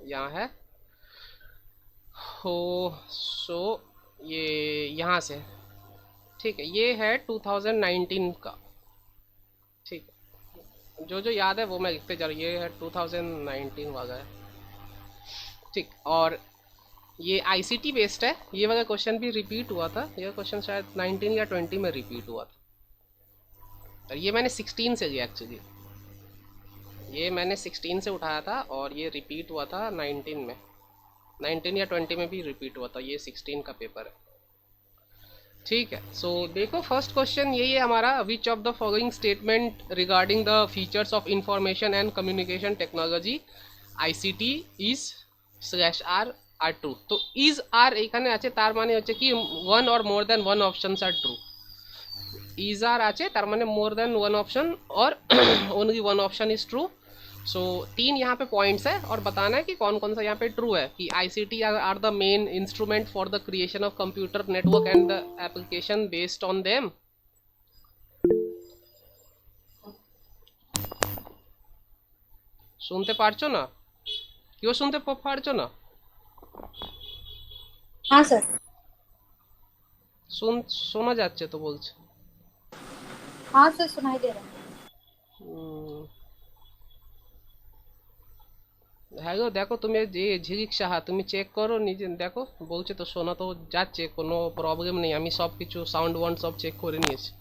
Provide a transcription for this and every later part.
यहाँ है हो। सो ये यहाँ से, ठीक है, ये है 2019 का। ठीक है, जो जो याद है वो मैं लिखते जा रहा हूँ, ये है 2019 वाला है। ठीक, और ये आईसीटी बेस्ड है। ये वाला क्वेश्चन भी रिपीट हुआ था, ये क्वेश्चन शायद 19 या 20 में रिपीट हुआ था, और ये मैंने 16 से लिया एक्चुअली। ये मैंने 16 से उठाया था और ये रिपीट हुआ था 19 में, 19 या 20 में भी रिपीट हुआ था। ये 16 का पेपर है। ठीक है, सो देखो फर्स्ट क्वेश्चन यही है हमारा, which of the following statement regarding the features of information and communication technology ICT is slash are are true. तो इज आर এখানে আছে তার মানে হচ্ছে কি one or more than one options are true. Is are আছে তার মানে मोर देन वन ऑप्शन और only one option is true. So तीन यहाँ पे पॉइंट्स है और बताना है कि कौन कौन सा यहाँ पे ट्रू है, कि ICT are the main instrument for the creation of computer network and the application based on them. শুনতে পারছো না? কেউ শুনতে পারছো না? हाँ सर। শোনা যাচ্ছে তো বলছে। हाँ सर, सुनाई दे रहा है। হ্যাঁ গো, দেখো তুমি যে ঝিলিক সাহা, তুমি চেক করো নিজে দেখো, বলছে তো শোনা তো যাচ্ছে, কোনো প্রবলেম নেই, আমি সব কিছু সাউন্ড ওয়ান্ড সব চেক করে নিয়েছি।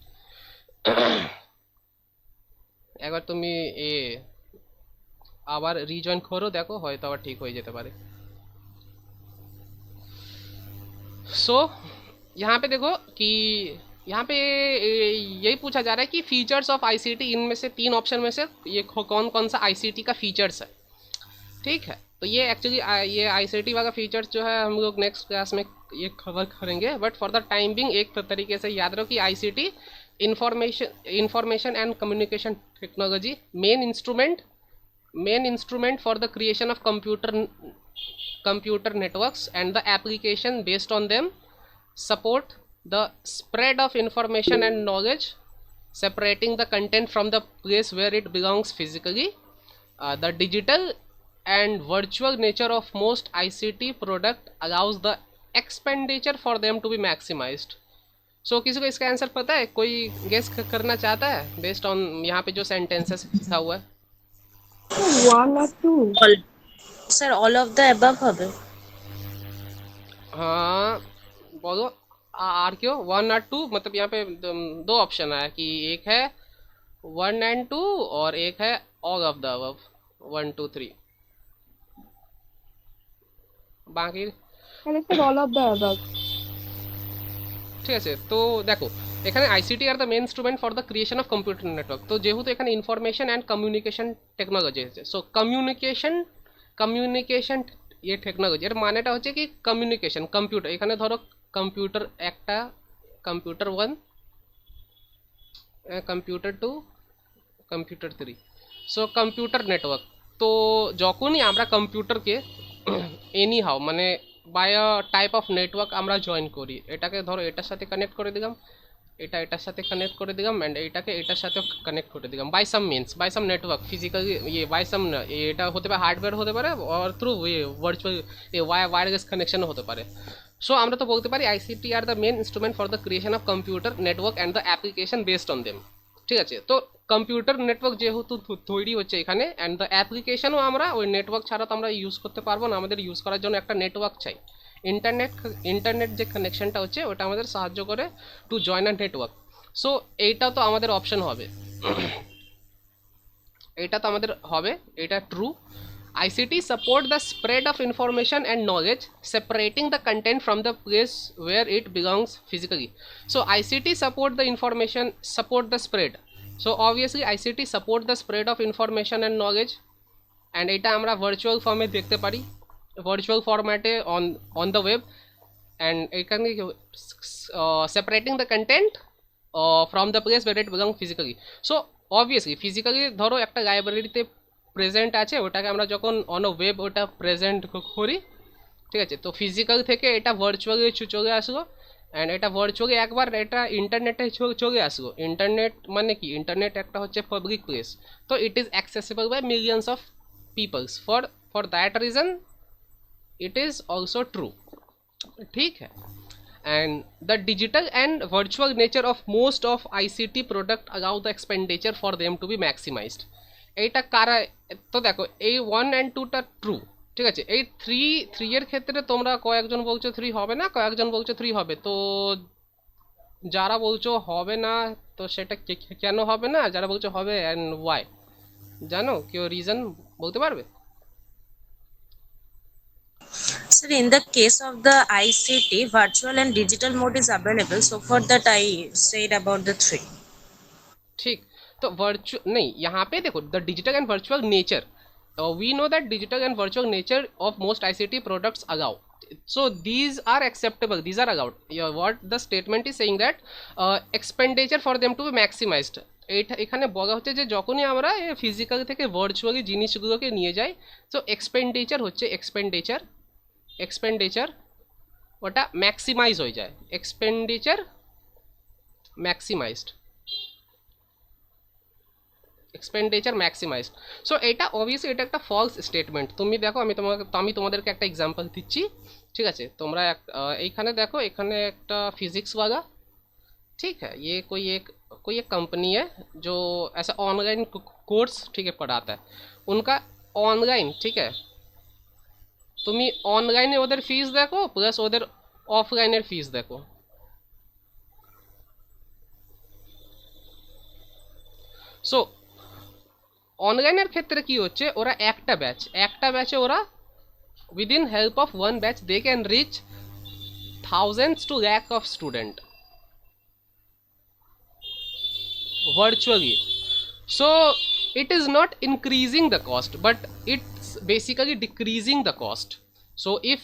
একবার তুমি এ আবার রিজয়েন করো, দেখো হয়তো আবার ঠিক হয়ে যেতে পারে। सो यहाँ पे देखो कि यहाँ पे यही पूछा जा रहा है कि फीचर्स ऑफ आईसीटी, इनमें से तीन ऑप्शन में से ये कौन कौन सा आईसीटी का फीचर्स है। ठीक है, तो ये एक्चुअली ये आईसीटी वाला फीचर्स जो है हम लोग नेक्स्ट क्लास में ये कवर करेंगे, but for the time being एक तरीके से याद रखो कि ICT information and communication technology main instrument for the creation of computer networks and the application based on them, support the spread of information and knowledge, separating the content from the place where it belongs physically. The digital and virtual nature of most ICT product allows the expenditure for them to be maximized. So किसी को इसका answer पता है? कोई guess करना चाहता है based on यहाँ पे जो सेंटेंसेस लिखा हुआ है? वन और two. Sir all of the above হবে। हाँ बोलो। आर क्यों वन और टू? मतलब यहाँ पे दो ऑप्शन है कि एक है वन एंड टू और एक है all of the above, one two three. বাকি তাহলে sir all of the above. ঠিক আছে, তো দেখো এখানে ICT are the main instrument for the creation of computer network, তো যেহেতু এখানে ইনফরমেশন অ্যান্ড কমিউনিকেশন টেকনোলজি আছে, সো কমিউনিকেশন ये টেকনোলজি এর মানেটা হচ্ছে কি কমিউনিকেশন কম্পিউটার। এখানে ধরো কম্পিউটার একটা, computer one, computer two, computer three, so computer network. তো যখনই আমরা কম্পিউটারকে এনি হাও মানে by a type of network আমরা জয়েন করি, এটাকে ধরো এটার সাথে কানেক্ট করে দিলাম, এটা এটার সাথে কানেক্ট করে দিলাম, অ্যান্ড এইটাকে এটার সাথেও কানেক্ট করে দিলাম by some means, by some network physically, ইয়ে বাই সাম, এটা হতে পারে হার্ডওয়্যার হতে পারে আর থ্রু ভার্চুয়াল ওয়্যারলেস কানেকশনও হতে পারে। সো আমরা তো বলতে পারি ICT are the main instrument for the creation of computer network and the application based on them. ঠিক আছে, তো কম্পিউটার নেটওয়ার্ক যেহেতু তৈরি হচ্ছে এখানে, অ্যান্ড দ্য অ্যাপ্লিকেশনও আমরা ওই নেটওয়ার্ক ছাড়া তো আমরা ইউজ করতে পারবো না, আমাদের ইউজ করার জন্য একটা নেটওয়ার্ক চাই। ইন্টারনেট যে কানেকশনটা হচ্ছে ওটা আমাদের সাহায্য করে to join a network. So এইটা তো আমাদের অপশন হবে, এটা তো আমাদের হবে, এটা true. ICT support the spread of information and knowledge, separating the content from the place where it belongs physically. So ICT support the information, support the spread. So obviously ICT support the spread of information and knowledge, and এটা আমরা virtual ফর্মে দেখতে পারি, virtual ফরম্যাটে on the web, and এখানে separating the content from the place where it belong physically. So obviously physically ধরো একটা লাইব্রেরিতে প্রেজেন্ট আছে, ওটাকে আমরা যখন অন ওয়েব ওটা প্রেজেন্ট করি, ঠিক আছে, তো ফিজিক্যাল থেকে এটা ভার্চুয়ালি চলে আসলো, অ্যান্ড এটা ভার্চুয়ালি একবার এটা ইন্টারনেটে চলে আসলো। ইন্টারনেট মানে কি, ইন্টারনেট একটা হচ্ছে পাবলিক প্লেস, তো it is accessible by millions of peoples. For that reason it is also true, ठीक है। and the digital and virtual nature of most of ICT product allow the expenditure for them to be maximized এইটা কারা, তো দেখো এই 1 and 2 টা true, ঠিক আছে। এই 3 এর ক্ষেত্রে তোমরা কয়েকজন বলছো 3 হবে না, কয়েকজন বলছো 3 হবে। তো যারা বলছো হবে না, তো সেটা কেন হবে না, যারা বলছো হবে অ্যান্ড ওয়াই, জানো কেউ রিজন বলতে পারবে? Sir, in the case of the ICT, virtual and digital mode is available. So for that, I said about the three. ठीक, तो वर्चुअल नहीं, यहाँ पे देखो the digital and virtual nature, we know that digital and virtual nature of most ICT products allow, so these are acceptable, these are allowed. Yeah, what the statement is saying that expenditure for them to be maximized, এখানে বলা হচ্ছে যে যখনই আমরা physical থেকে virtually জিনিসগুলোকে নিয়ে যাই, তো এক্সপেন্ডিচার হচ্ছে এক্সপেন্ডিচার ওটা ম্যাক্সিমাইজ হয়ে যায়, এক্সপেন্ডিচার ম্যাক্সিমাইজড, এক্সপেন্ডিচার ম্যাক্সিমাইজড। সো এটা অবভিয়াসলি এটা একটা ফলস স্টেটমেন্ট। তুমি দেখো আমি তোমাদেরকে একটা এক্সাম্পল দিচ্ছি, ঠিক আছে। তোমরা এইখানে দেখো, এখানে একটা फिजिक्स वाला, ठीक है, ये कोई एक कंपनी है जो ऐसा ऑनलाइन कोर्स, ठीक है, पढ़ाता है, उनका ऑनलाइन, ठीक है। তুমি অনলাইনে ওদের ফিস দেখো প্লাস ওদের অফলাইনের ফিস দেখো, সো অনলাইনের ক্ষেত্রে কি হচ্ছে, ওরা একটা ব্যাচে ওরা within help of one batch they can reach thousands to lakh of student virtually. So it is not increasing the cost, but it's basically decreasing the cost. So if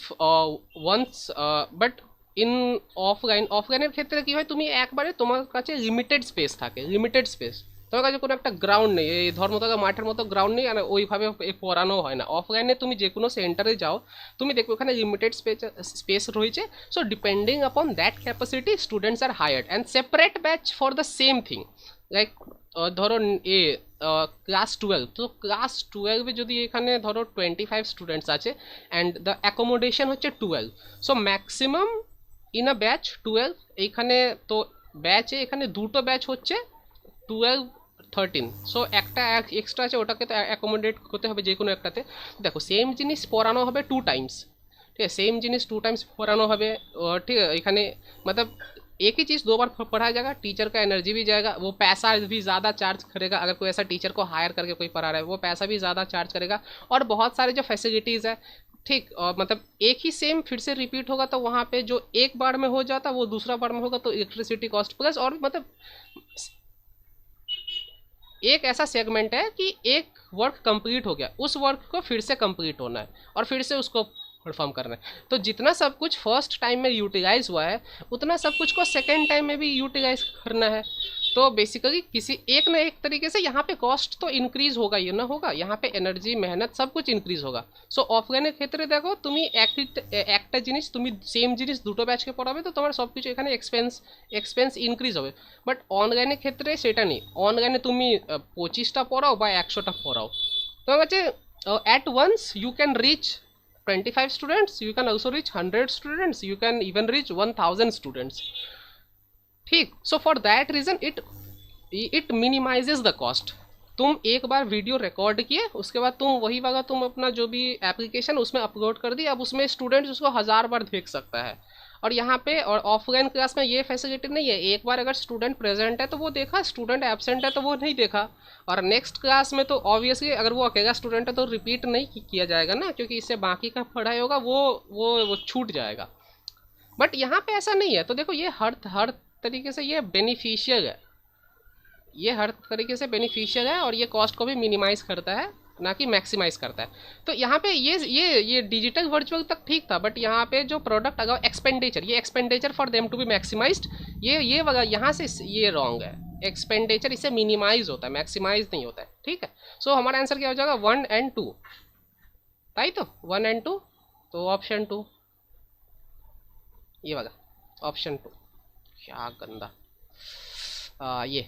once but in অফলাইনের ক্ষেত্রে কি হয়, তুমি একবারে তোমার কাছে limited space থাকে, limited space, তোমার কাছে কোনো একটা গ্রাউন্ড নেই, এই ধর্মতলা মাঠের মতো গ্রাউন্ড নেই, আর ওইভাবে পড়ানো হয় না। অফলাইনে তুমি যে কোনো সেন্টারে যাও, তুমি দেখবে ওখানে লিমিটেড স্পেস রয়েছে। So depending upon that capacity students are hired and separate batch for the same thing. Like ধরো ক্লাস 12, তো ক্লাস 12-এ যদি এখানে ধরো 25 স্টুডেন্টস আছে অ্যান্ড দ্য অ্যাকোমোডেশন হচ্ছে 12, so maximum in a batch 12, এইখানে তো ব্যাচে এখানে দুটো ব্যাচ হচ্ছে 12 13, সো একটা এক্সট্রা আছে, ওটাকে তো অ্যাকোমোডেট করতে হবে যে কোনো একটাতে। দেখো সেম জিনিস পড়ানো হবে 2 টাইমস, ठीक है, सेम जिनिस 2 टाइम्स पढ़ाना হবে, ठीक है। এখানে मतलब एक ही चीज़ 2 बार पढ़ाया जाएगा, टीचर का एनर्जी भी जाएगा, वो पैसा भी ज़्यादा चार्ज करेगा। अगर कोई ऐसा टीचर को हायर करके कोई पढ़ा रहा है, वो पैसा भी ज़्यादा चार्ज करेगा, और बहुत सारे जो फैसिलिटीज़ है, ठीक, और मतलब एक ही सेम फिर से रिपीट होगा, तो वहाँ पे जो एक बार में हो जाता वो दूसरा बार में होगा, तो इलेक्ट्रिसिटी कॉस्ट प्लस, और मतलब एक ऐसा सेगमेंट है कि एक वर्क कंप्लीट हो गया, उस वर्क को फिर से कंप्लीट होना है और फिर से उसको परफॉर्म करना है। तो जितना सब कुछ फर्स्ट टाइम में यूटिलाइज हुआ है, उतना सब कुछ को सेकेंड टाइम में भी यूटिलाइज करना है। तो बेसिकली किसी एक ना एक तरीके से यहाँ पे कॉस्ट तो इंक्रीज होगा ही ना, होगा यहाँ पे एनर्जी मेहनत सब कुछ इंक्रीज होगा। सो অফলাইনের ক্ষেত্রে দেখো তুমি একটা জিনিস তুমি সেম জিনিস দুটো ব্যাচকে পড়াবে, তো তোমার সব কিছু এখানে এক্সপেন্স ইনক্রিজ হবে। বাট অনলাইনের ক্ষেত্রে সেটা নেই, অনলাইনে তুমি 25টা পড়াও বা 100টা পড়াও, তোমার কাছে at once you can reach 25 students, you can also reach 100 students, you can even reach 1000 students, ठीक। So for that reason it minimises the cost. तुम एक बार वीडियो रिकॉर्ड किए, उसके बाद तुम वही वाला तुम अपना जो भी एप्लीकेशन उसमें अपलोड कर दी, अब उसमें स्टूडेंट्स उसको 1000 बार देख सकता है। और यहाँ पे और ऑफलाइन क्लास में ये फैसिलिटी नहीं है, एक बार अगर स्टूडेंट प्रेजेंट है तो वो देखा, स्टूडेंट एब्सेंट है तो वो नहीं देखा। और नेक्स्ट क्लास में तो ऑब्वियसली अगर वो अकेला स्टूडेंट है तो रिपीट नहीं किया जाएगा ना, क्योंकि इससे बाकी का पढ़ाई होगा वो छूट जाएगा। बट यहाँ पे ऐसा नहीं है। तो देखो ये हर तरीके से ये बेनिफिशियल है, ये हर तरीके से बेनिफिशियल है, और ये कॉस्ट को भी मिनिमाइज करता है, ना कि मैक्सिमाइज करता है। तो यहाँ पे ये डिजिटल वर्चुअल तक ठीक था, बट यहाँ पे जो प्रोडक्ट अगर एक्सपेंडिचर, ये expenditure for them to be maximized, ये वाला यहाँ से ये रॉन्ग है। एक्सपेंडिचर इससे मिनिमाइज होता है, मैक्सिमाइज नहीं होता है, ठीक है। सो हमारा आंसर क्या हो जाएगा 1 and 2, ताई तो 1 and 2, तो ऑप्शन 2 ये वाला, ऑप्शन 2। क्या गंदा ये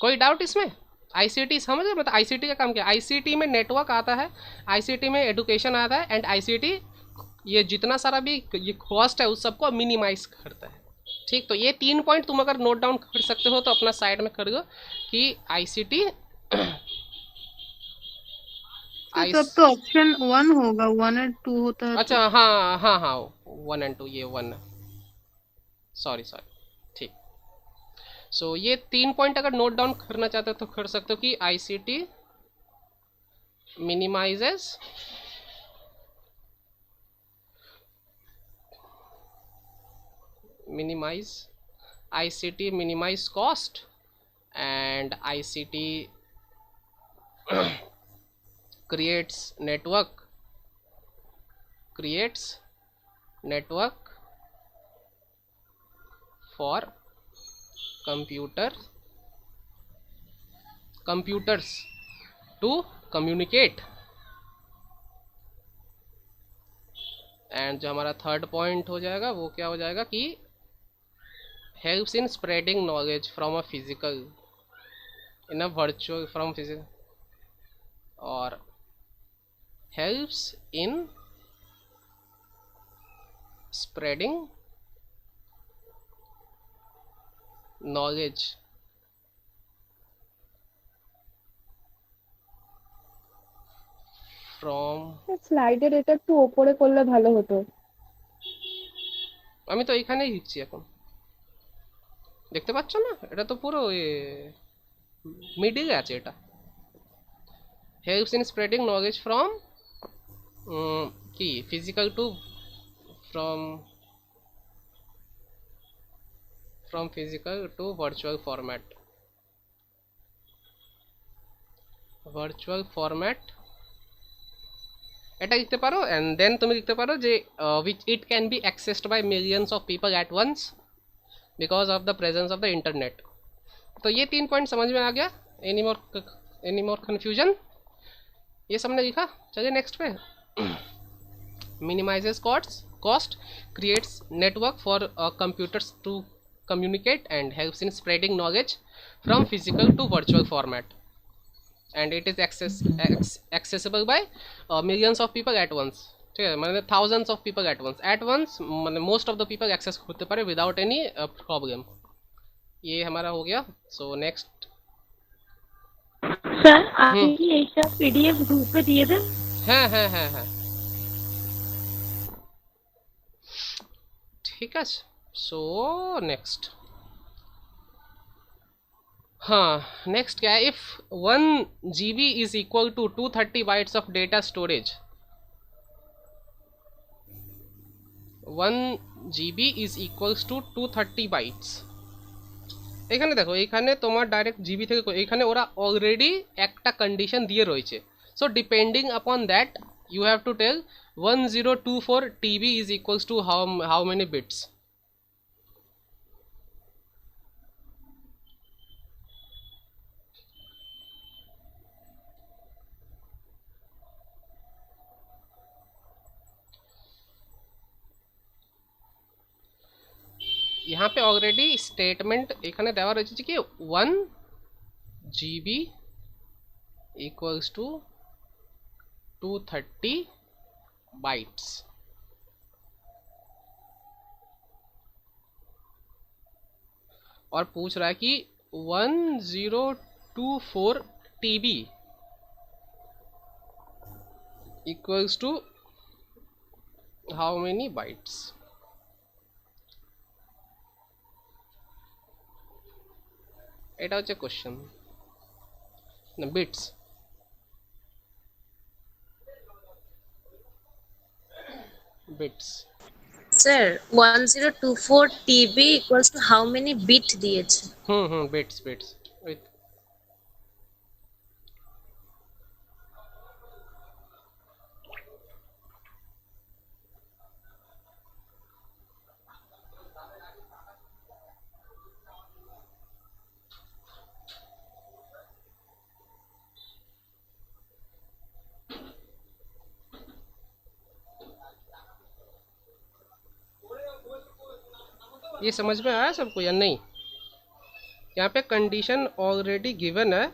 कोई डाउट इसमें? आईसीटी समझ रहे, मतलब आईसीटी का काम क्या है? आईसीटी में नेटवर्क आता है, आईसीटी में एडुकेशन आता है, एंड आईसीटी ये जितना सारा भी ये कॉस्ट है उस सबको मिनिमाइज करता है। ठीक, तो ये 3 पॉइंट तुम अगर नोट डाउन कर सकते हो तो अपना साइड में कर दो कि आईसीटी तो आई तब तो ऑप्शन 1 होगा, 1 और 2 होता है तो। अच्छा हाँ हाँ हाँ, 1 एंड 2 ये 1 है, सॉरी सॉरी। ठीक, सो ये 3 पॉइंट अगर नोट डाउन करना चाहते हो तो कर सकते हो कि ICT minimises ICT minimize cost, and ICT creates network for computers to communicate। And जो हमारा थर्ड पॉइंट हो जाएगा वो क्या हो जाएगा कि helps in spreading knowledge from a physical in a virtual from physical, or helps in spreading knowledge from। স্লাইডের এটা একটু ওপরে করলে ভালো হতো। আমি তো এইখানেই লিখছি এখন, দেখতে পাচ্ছ না? এটা তো পুরো মিডিলে আছে এটা। helps in spreading knowledge from কি physical to from physical to virtual format এটা লিখতে পারো, এন্ড দেন তুমি লিখতে পারো যে which it can be accessed by millions of people at once because of the presence of the internet। तो ये 3 पॉइंट समझ में आ गया? Any more confusion? ये सबने लिखा, चलिए नेक्स्ट पे। minimizes cost, creates network for computers to communicate, and helps in spreading knowledge from physical to virtual format, and it is accessible by millions of people at once। ठीक है, मतलब thousands of people at once मतलब most of the people access होते पारे without any problem। ये हमारा हो गया। सो नेक्स्ट सर आप ये सब पीडीएफ ग्रुप पे दिए थे? হ্যাঁ, ঠিক আছে। सो नेक्स्ट, हाँ नेक्स्ट क्या है? If 1 GB is equal to 230 bytes of data storage, 1 GB is equals to 230 bytes. এখানে দেখো, এখানে তোমার ডাইরেক্ট জিবি থেকে এখানে ওরা অলরেডি একটা কন্ডিশন দিয়ে রয়েছে। So depending upon that you have to tell 1024 TB is equals to how many bits. यहाँ पे ऑलरेडी स्टेटमेंट এখানে দেওয়া রয়েছে কি 1 GB इक्वल्स टू 230 बाइट्स। और पूछ रहा है कि 1024 TB equals to how many bytes. এটা হচ্ছে কোশ্চেন, না bits. Sir, 1024 TB equals to how many bit দিয়েছে? বিটস উইথ ये समझ में आया सबको या नहीं? यहाँ पे कंडीशन ऑलरेडी गिवन है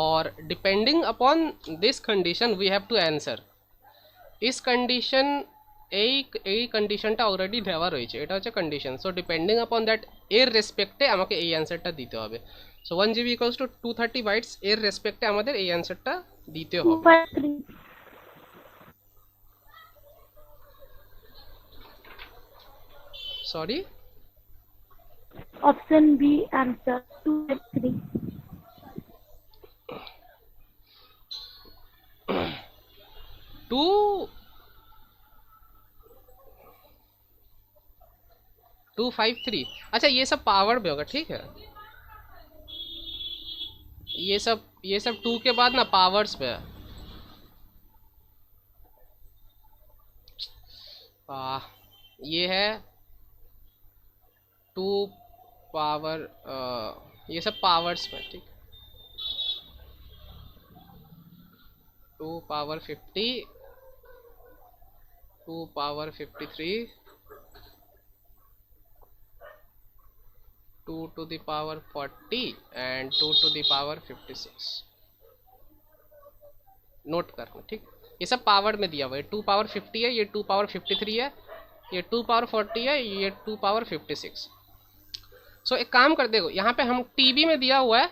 और depending upon this condition we have to answer इस कंडीशन এই কন্ডিশনটা অলরেডি দেওয়া রয়েছে, এটা হচ্ছে condition. So depending upon that এর রেসপেক্টে আমাকে এই অ্যান্সারটা দিতে হবে। So 1 GB equals to 230 bytes, এর রেসপেক্টে আমাদের এই অ্যান্সারটা দিতে হবে। 253. Sorry, Option B answer 253. 253। अच्छा ये सब पावर में होगा, ठीक है। ये सब 2 के बाद ना पावर्स पे है। ये है 2 पावर, ये सब पावर्स में, ठीक। 2 power 50, 2 power 53, 2 to the power 40 and 2 to the power 56। Note करना, ठीक। ये सब पावर में दिया हुआ है। 2 पावर 50 है, ये 2 पावर 53 है, ये 2 पावर 40 है, ये 2 पावर 56। सो एक काम कर देखो, यहाँ पे हम टीबी में दिया हुआ है,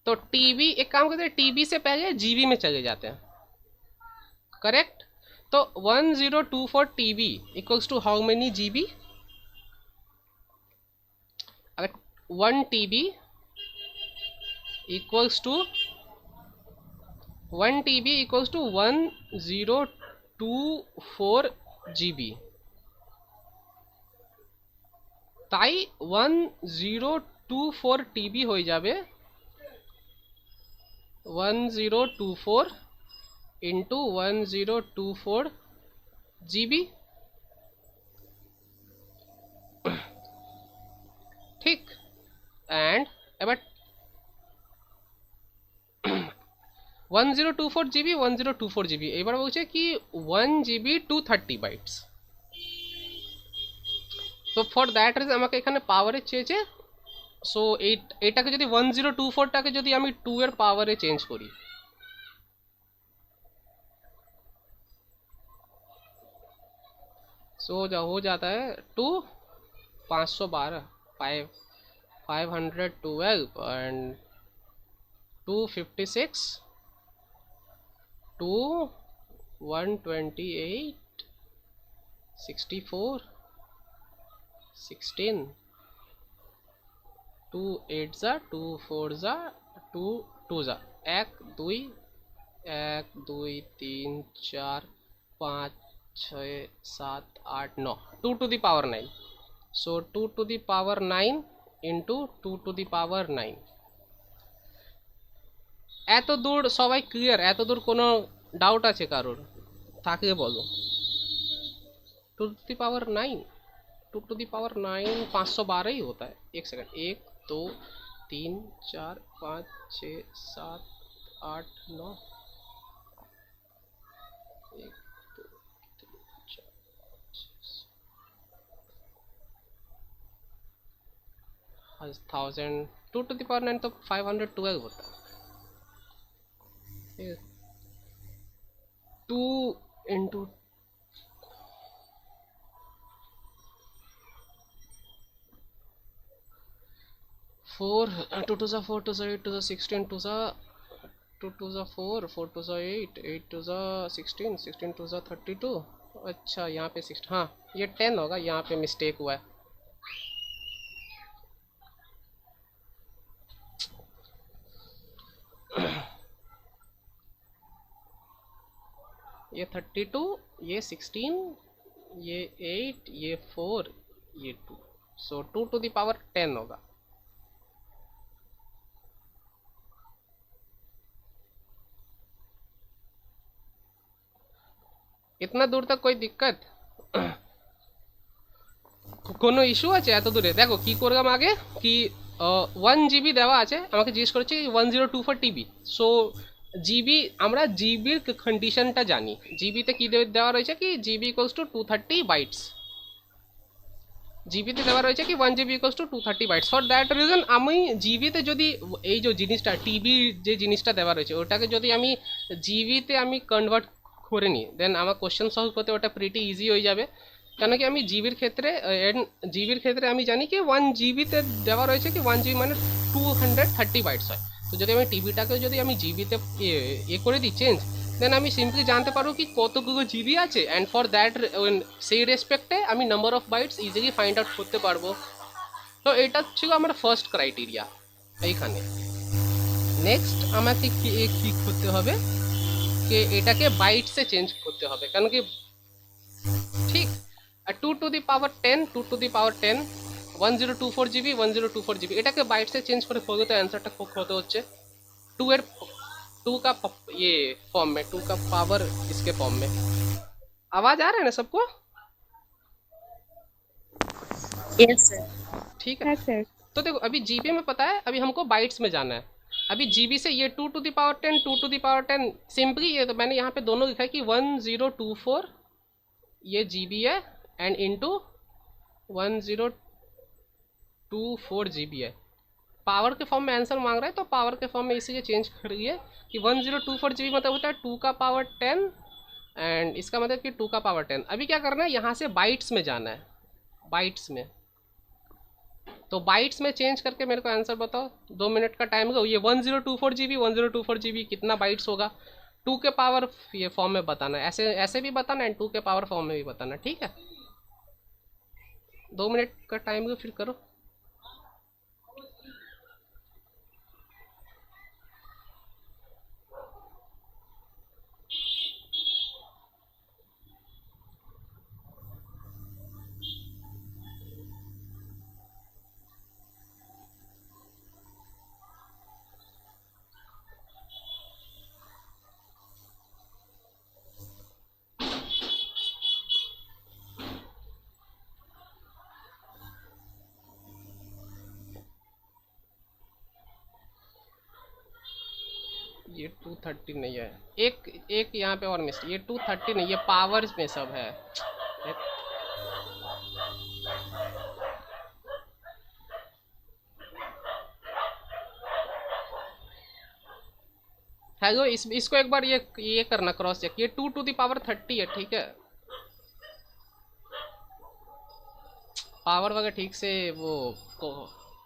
तो टीबी एक काम करते हैं, टीबी से पहले जीबी में चले जाते हैं, करेक्ट। तो 1024 TB equals to how many GB? अगर 1 TB इक्वल्स टू 1024 GB, তাই 1024 TB হয়ে যাবে 1024 ইন্টু 1024 GB, ঠিক। অ্যান্ড এবার 1024 GB 1024 GB, এবার বলছে কি 1 GB 230 বাইটস। তো ফর দ্যাট রিজন আমাকে এখানে পাওয়ারে চেয়েছে। সো এটাকে যদি 1024টাকে যদি আমি 2 এর পাওয়ারে চেঞ্জ করি, सो हो जाता है 2 512 512 एंड 256 2 128 64 16 2 8 जा 2 4 जा 2 2 जा 1 2 1 2 3 4 5 6 7 8 9 2 to the power 9। So 2 to the power 9 into 2 to the power 9। এত দূর সবাই ক্লিয়ার? এত দূর কোনো ডাউট আছে কারোর? থাকলে বলো। 2 to the power 9, 2 to the power 9 512 ही होता है। एक सेकंड, 1 2 3 4 5 6 7 8 9 1000। 2 to the power 9 तो 512 होता है। 2 into 4 2 to the 4 to the 8 to the 16 to the 2 to the 4 4 to the 8 8 to the 16 16 to the 32। अच्छा यहाँ पे 6, हाँ ये 10 होगा, यहाँ पे मिस्टेक हुआ है। ये 32, ये 16, ये 8, ये 4, ये 2। सो 2 to the power 10 होगा। इतना दूर तक कोई दिक्कत? কোনো ইস্যু আছে এত দূরে? দেখো কি করলাম আগে কি 1 GB দেওয়া আছে, আমাকে জিজ্ঞেস করেছে 1024 TB। সো জিবি, আমরা জিবির কন্ডিশনটা জানি। জিবিতে কি দেওয়া রয়েছে কি জিবি ইকুয়ালস টু 230 বাইটস। জিবিতে দেওয়া রয়েছে কি 1 GB equals to 230 bytes. For that reason আমি জিবিতে যদি এই যে জিনিসটা টিবির যে জিনিসটা দেওয়া রয়েছে ওটাকে যদি আমি জিবিতে আমি কনভার্ট করে নিই দেন আমার কোশ্চেন সলভ করতে ওটা প্রিটি ইজি হয়ে যাবে। কেন কি আমি জিবির ক্ষেত্রে আমি জানি কি 1 জিবিতে দেওয়া রয়েছে কি 1 জিবি মানে 230 বাইটস হয়। তো যদি আমি টিভিটাকে যদি আমি জিবিতে এ করে দিই চেঞ্জ, দেন আমি সিম্পলি জানতে পারবো কি কতগুলো জিবি আছে, অ্যান্ড ফর দ্যাট সেই রেসপেক্টে আমি number of bytes easily find out করতে পারবো। তো এটা ছিল আমার ফার্স্ট ক্রাইটেরিয়া এইখানে। নেক্সট আমাকে কি করতে হবে कि এটাকে বাইটসে চেঞ্জ করতে হবে, কারণ কি ঠিক 2 to the power 10 2 to the power 10 1024 GB 1024 GB এটাকে বাইটসে চেঞ্জ করে করবে তো आंसरটা কত হচ্ছে 2 এর 2 का ये फॉर्म में 2 का पावर इसके फॉर्म में। आवाज आ रहा है ना सबको? Yes, sir. ठीक है। হ্যাঁ স্যার। तो देखो अभी जीबी में पता है, अभी हमको बाइट्स में जाना है। अभी जीबी से ये 2 to the power 10 2 to the power 10 simply ये तो मैंने यहाँ पे दोनों लिखा है कि 1024 ये जीबी है एंड इनटू 1024 जीबी है। पावर के फॉर्म में आंसर मांग रहा है तो पावर के फॉर्म में इसीलिए चेंज करिए कि 1024 जीबी मतलब होता है 2 का पावर 10 एंड इसका मतलब कि 2 का पावर 10। अभी क्या करना है यहाँ से बाइट्स में जाना है, बाइट्स में। तो बाइट्स में चेंज करके मेरे को आंसर बताओ, 2 मिनट का टाइम होगा। ये 1024 जीबी 1024 जीबी कितना बाइट्स होगा 2 के पावर ये फॉर्म में बताना है, ऐसे ऐसे भी बताना है 2 के पावर फॉर्म में भी बताना, ठीक है। 2 मिनट का टाइम होगा फिर करो। ये 230 नहीं है, एक यहाँ पे और मिस, ये 230 नहीं, ये पावर में सब है। हेलो इसको एक बार ये करना क्रॉस चेक, ये 2 टू द पावर 30 है, ठीक है। पावर वगैरह ठीक से वो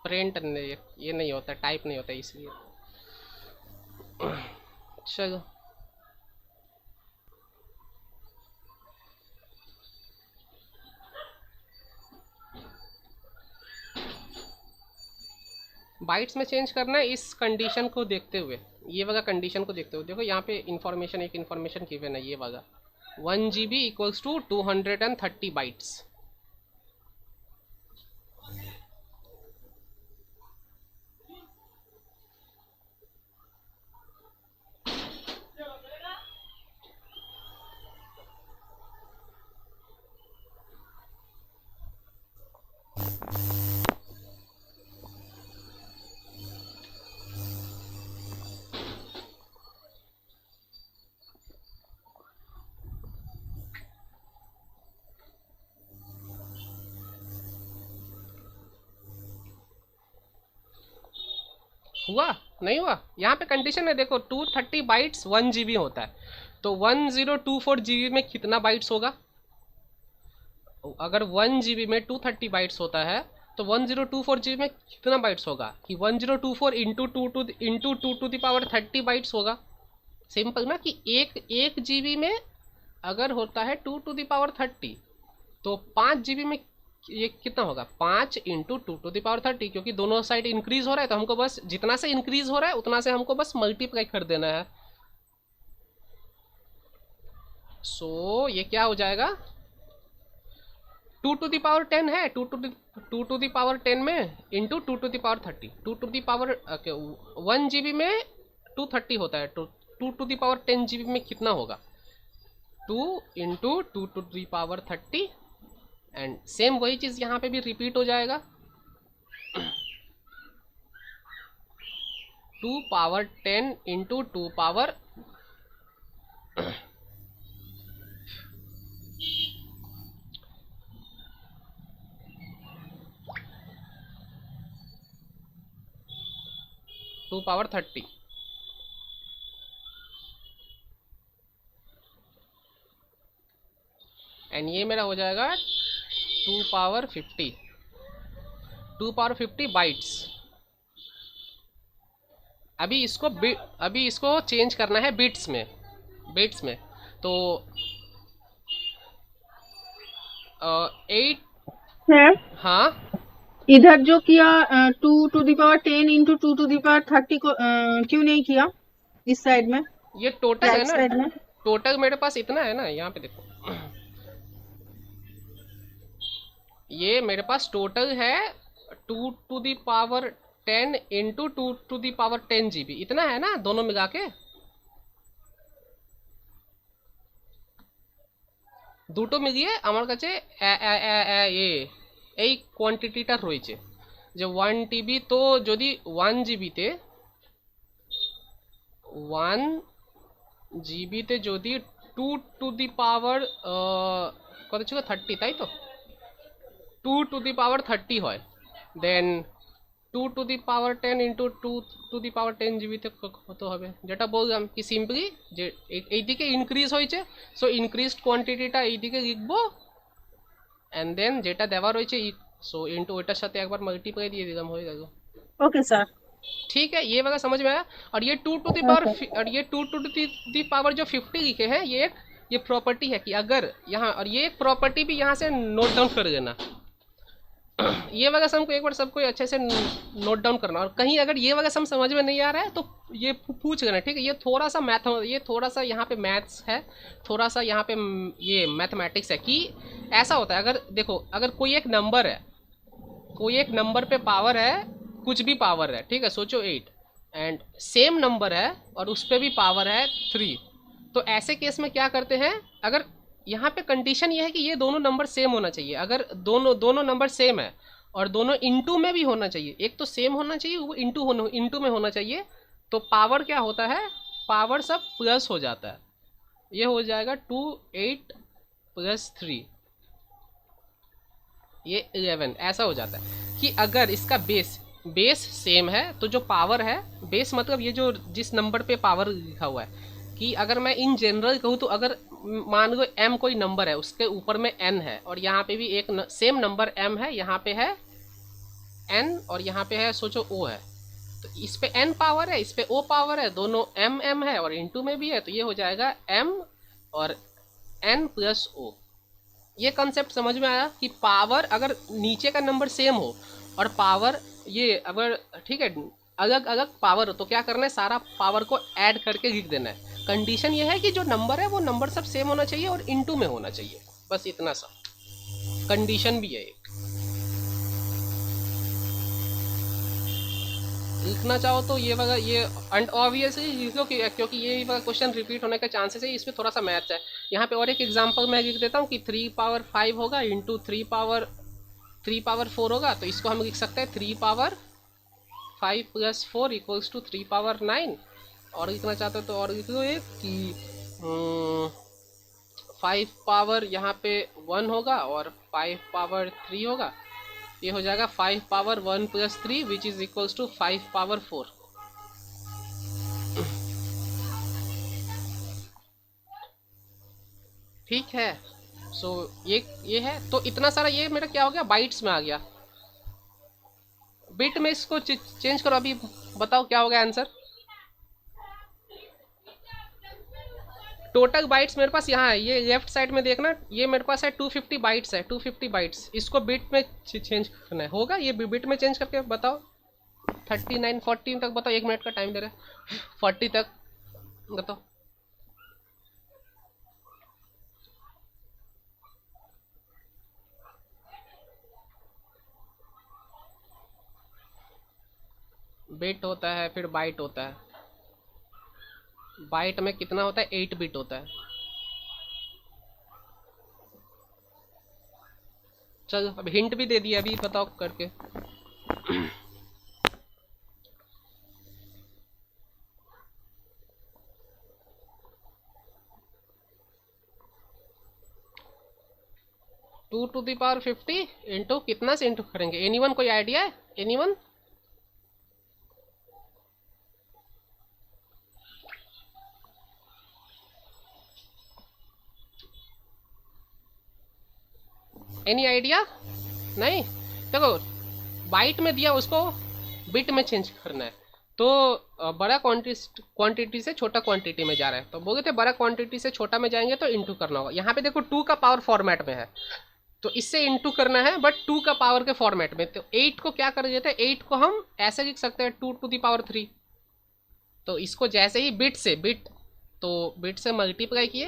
प्रिंट ये नहीं होता, टाइप नहीं होता इसलिए। चलो बाइट्स में चेंज करना है इस कंडीशन को देखते हुए, ये वाला कंडीशन को देखते हुए। देखो यहाँ पे इंफॉर्मेशन एक इंफॉर्मेशन गिवन है, ये वाला 1 GB इक्वल्स टू 230 बाइट्स। हुआ नहीं हुआ? यहाँ पे कंडीशन है देखो, 230 बाइट्स 1 GB होता है, तो 1024 GB में कितना बाइट्स होगा? अगर 1 GB में 230 बाइट्स होता है तो 1024 GB में कितना बाइट्स होगा कि 1024 into two to the power 30 bytes होगा। सिंपल ना कि एक GB में अगर होता है 2 टू द पावर 30 तो 5 GB में ये कितना होगा 5 इंटू 2 टू द पावर 30, क्योंकि दोनों साइड इंक्रीज हो रहा है तो हमको बस जितना से इंक्रीज हो रहा है उतना से हमको बस मल्टीप्लाई कर देना है। सो ये क्या हो जाएगा 2 टू द पावर 10 है, 2 टू द पावर 10 में into 2 to the power 30, 2 to the power 1 GB में 230 होता है, तो 2 टू द पावर 10 GB में कितना होगा 2 into 2 to the power 30 and same वही चीज़ यहाँ पे भी रिपीट हो जाएगा 2 power 10 into 2 power 2 power 30, and ये मेरा हो जाएगा 2 पावर 50, 2 पावर 50 बाइट्स। अभी इसको चेंज करना है बिट्स में, तो 8, सर हाँ इधर जो किया 2 to the power 10 into 2 to the power 30 को क्यों नहीं किया इस साइड में, ये टोटल है राइट ना, साइड में? टोटल मेरे पास इतना है ना, यहाँ पे देखो ये मेरे पास टोटल है 2 to the power 10 into 2 to the power 10 GB, इतना है ना दोनों मिला के। দুটো মিলিয়ে আমার কাছে এই কোয়ান্টিটিটা রয়েছে যে 1 TB, তো যদি 1 জিবিতে 1 জিবিতে যদি 2 to the power কত ছিল 30, তাই তো 2 to the power 30 হয়, দেন 2 to the power 10 into 2 to the power 10 জিবিতে কত হবে, যেটা বললাম কি সিম্পলি যে এইদিকে ইনক্রিজ হয়েছে, সো ইনক্রিজড কোয়ান্টিটিটা এইদিকে লিখবো, এন্ড দেন যেটা দেওয়া রয়েছে সো ইনটু ওটার সাথে একবার মাল্টিপ্লাই দিয়ে দিলাম, হয়ে গেল। Okay sir. ठीक है, ये वाला समझ में आया। और ये 2 to the power और ये 2 to the power जो 50 लिखे हैं, ये प्रॉपर्टी है कि अगर यहाँ, और ये एक प्रॉपर्टी भी यहाँ से नोट डाउन कर लेना, ये वाला सम को एक बार सबको अच्छे से नोट डाउन करना, और कहीं अगर ये वाला सम समझ में नहीं आ रहा है तो ये पूछ लेना, ठीक है। ये थोड़ा सा ये थोड़ा सा यहाँ पे मैथ्स है, थोड़ा सा यहाँ पे ये मैथमेटिक्स है कि ऐसा होता है, अगर देखो अगर कोई एक नंबर है, कोई एक नंबर पे पावर है, कुछ भी पावर है, ठीक है, सोचो 8 एंड सेम नंबर है और उस पर भी पावर है 3, तो ऐसे केस में क्या करते हैं, अगर यहाँ पे कंडीशन ये है कि ये दोनों नंबर सेम होना चाहिए, अगर दोनों नंबर सेम है और दोनों इनटू में भी होना चाहिए, एक तो सेम होना चाहिए, वो इनटू में होना चाहिए, तो पावर क्या होता है, पावर सब प्लस हो जाता है, ये हो जाएगा 2 8 + 3 ये 11, ऐसा हो जाता है कि अगर इसका बेस सेम है तो जो पावर है, बेस मतलब ये जो जिस नंबर पे पावर लिखा हुआ है, कि अगर मैं इन जनरल कहूँ तो अगर मान लो m कोई नंबर है, उसके ऊपर में n है, और यहाँ पे भी एक सेम नंबर m है, यहाँ पे है n और यहाँ पे है सोचो o है, तो इस पे n पावर है, इस पे o पावर है, दोनों m है और इनटू में भी है, तो ये हो जाएगा m और n + o। ये कंसेप्ट समझ में आया कि पावर अगर नीचे का नंबर सेम हो और पावर ये अगर ठीक है अलग अलग पावर हो, तो क्या करना है, सारा पावर को ऐड करके लिख देना है। कंडीशन ये है कि जो नंबर है वो नंबर सब सेम होना चाहिए और इनटू में होना चाहिए, बस इतना सा कंडीशन भी है एक। लिखना चाहो तो ये वाला ये एंड ऑब्वियसली लिख लो क्योंकि ये वाला क्वेश्चन रिपीट होने का चांसेस है, इसमें थोड़ा सा मैथ्स है। यहाँ पे और एक एग्जांपल मैं लिख देता हूँ कि 3 पावर 5 होगा इंटू 3 पावर 4 होगा, तो इसको हम लिख सकते हैं 3 पावर 5 + 4 = 3 पावर 9। और लिखना चाहते हो तो और लिख लो एक कि 5 पावर यहाँ पे 1 होगा और 5 पावर 3 होगा, ये हो जाएगा 5 power 1 + 3 which is equals to 5 power 4। ठीक है, सो ये है, तो इतना सारा ये मेरा क्या हो गया, बाइट्स में आ गया। बिट में इसको चेंज करो, अभी बताओ क्या हो गया आंसर। टोटल बाइट्स मेरे पास यहाँ है, ये लेफ्ट साइड में देखना, ये मेरे पास है 250 बाइट्स है, 250 बाइट्स, इसको बिट में चेंज करना है, होगा ये बिट में चेंज करके बताओ। 39 40 तक बताओ, 1 मिनट का टाइम दे रहे हैं, 40 तक बताओ। बिट होता है फिर बाइट होता है, बाइट में कितना होता है, 8 बिट होता है। चलो अब हिंट भी दे दिया, अभी बताओ करके। Two to the power 50 into कितना से इंटू करेंगे, एनीवन कोई आइडिया है, एनीवन? Any idea? नहीं, देखो बाइट में दिया, उसको बिट में चेंज करना है। तो बड़ा क्वांटिटी से छोटा क्वांटिटी में जा रहा है, तो बोले थे बड़ा क्वांटिटी से छोटा में जाएंगे तो इंटू करना होगा। यहाँ पे देखो 2 का पावर फॉर्मेट में है, तो इससे इंटू करना है, बट 2 का पावर के फॉर्मेट में। तो 8 को क्या कर देते हैं, 8 को हम ऐसे लिख सकते हैं 2 टू द पावर 3। तो इसको जैसे ही बिट से मल्टीप्लाई किए,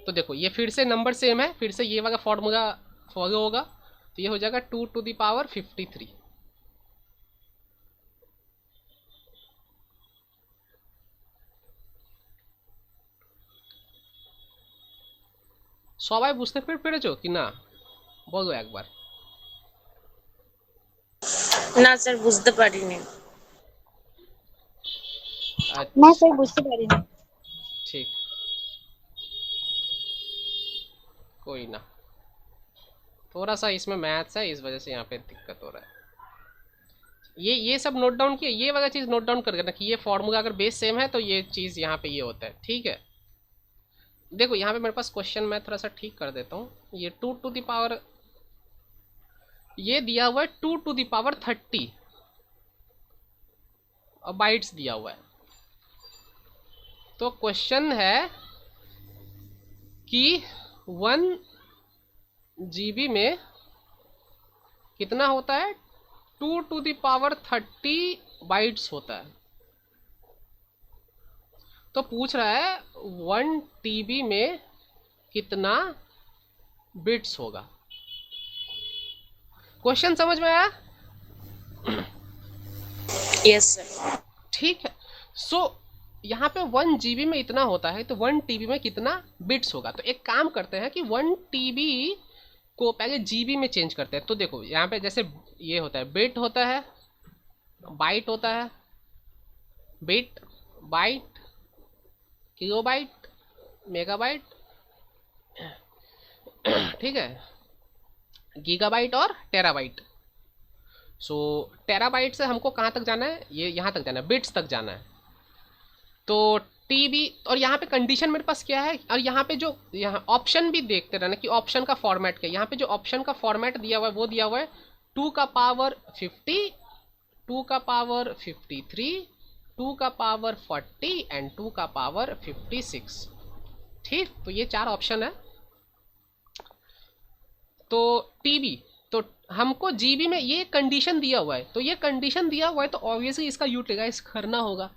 तो देखो ये फिर से नंबर सेम है, फिर से ये वाला फॉर्मूला फॉलो होगा, तो ये हो जाएगा 2 टू द पावर 53। সবাই বুঝতে পেরেছো কি না বলো একবার? না স্যার, বুঝতে পারিনি। না স্যার বুঝতে পারিনি। ठीक, कोई ना, थोड़ा सा इसमें मैथ्स है, इस वजह से यहाँ पे दिक्कत हो रहा है। ये सब नोट डाउन किए, ये वाला चीज़ नोट डाउन कर लेना कि ये फॉर्मूला अगर बेस सेम है तो ये चीज़ यहाँ पे ये होता है, ठीक है। देखो यहाँ पे मेरे पास क्वेश्चन मैं थोड़ा सा ठीक कर देता हूँ। ये 2 टू द पावर, ये दिया हुआ है 2 टू द पावर 30 और बाइट्स दिया हुआ है। तो क्वेश्चन है कि 1 GB में कितना होता है, 2 टू द पावर 30 बाइट्स होता है। तो पूछ रहा है 1 TB में कितना बिट्स होगा। क्वेश्चन समझ में आया? Yes sir. ठीक है। सो यहाँ पे 1 GB में इतना होता है, तो 1 TB में कितना बिट्स होगा। तो एक काम करते हैं कि 1 TB को पहले GB में चेंज करते हैं। तो देखो यहाँ पे जैसे ये होता है, बिट होता है, बाइट होता है, बिट, बाइट, किलोबाइट, मेगाबाइट, ठीक है, गीगाबाइट और टेराबाइट। सो टेराबाइट से हमको कहाँ तक जाना है, ये यहाँ तक जाना है, बिट्स तक जाना है। तो टीबी, और यहाँ पे कंडीशन मेरे पास क्या है, और यहाँ पे जो यहाँ ऑप्शन भी देखते रहना कि ऑप्शन का फॉर्मेट क्या है। यहाँ पे जो ऑप्शन का फॉर्मेट दिया हुआ है वो दिया हुआ है 2 का पावर 50, 2 का पावर 53, 2 का पावर 40 एंड 2 का पावर 56। ठीक, तो ये 4 ऑप्शन है। तो टीबी, तो हमको जीबी में ये कंडीशन दिया हुआ है, तो ये कंडीशन दिया हुआ है तो ऑब्वियसली इसका यूटिलाइज करना होगा।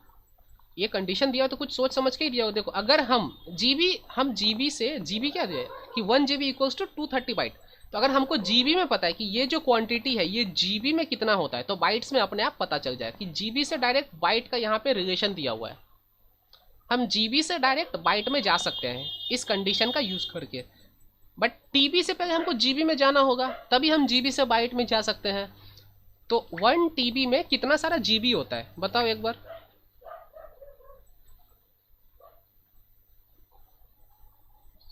ये कंडीशन दिया हो तो कुछ सोच समझ के ही दिया हो। देखो अगर हम जीबी से, जीबी क्या दिया है कि 1 GB इक्वल्स टू 230 बाइट। तो अगर हमको जीबी में पता है कि ये जो क्वांटिटी है ये जीबी में कितना होता है, तो बाइट्स में अपने आप पता चल जाए कि जीबी से डायरेक्ट बाइट का यहाँ पे रिलेशन दिया हुआ है। हम जीबी से डायरेक्ट बाइट में जा सकते हैं इस कंडीशन का यूज करके, बट टीबी से पहले हमको जीबी में जाना होगा, तभी हम जीबी से बाइट में जा सकते हैं। तो 1 TB में कितना सारा जीबी होता है बताओ एक बार।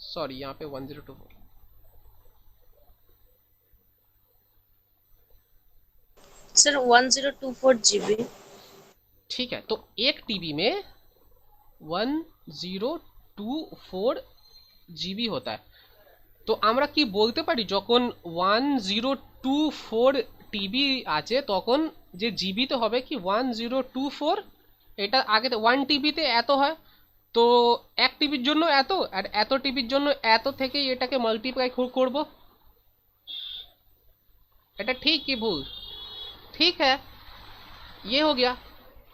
सॉरी, यहाँ पे 1024। Sir 1024 GB। ठीक है, तो 1 TB में 1024 GB होता है। তো আমরা কি বলতে পারি যখন 1024 TB আছে তখন যে জিবি তো হবে কি 1024, এটা আগে 1 TB তে এত হয়, তো 1 টিবির জন্য এত, আর এত টিবির জন্য এত থেকে এটাকে মাল্টিপ্লাই করব। এটা ঠিক কি ভুল? ठीक है, ये हो गया।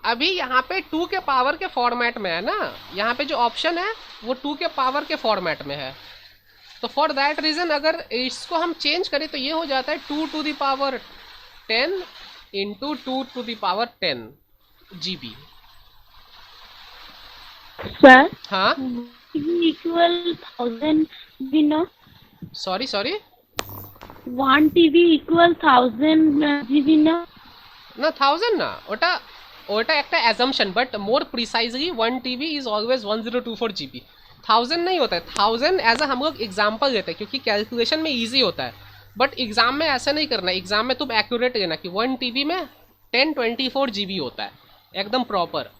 अभी यहाँ पे 2 के पावर के फॉर्मेट में है ना, यहाँ पे जो ऑप्शन है वो 2 के पावर के फॉर्मेट में है। तो फॉर दैट रीज़न अगर इसको हम चेंज करें तो ये हो जाता है 2 to the power 10 into 2 to the power 10 GB। Sir, हाँ, equal 1000 GB no? Sorry 1 TB equal 1000 GB no? না 1000 না, ওটা ওটা একটা assumption, but more precisely 1 TB is always 1024 GB। 1000 नहीं होता है, 1000 एज अ हम लोग एग्जाम्पल लेते हैं क्योंकि कैलकुलेशन में ईजी होता है, बट एग्जाम में ऐसा नहीं करना। एग्जाम में तुम एक्यूरेट लेना कि 1 TB में 1024 GB होता है, एकदम प्रॉपर,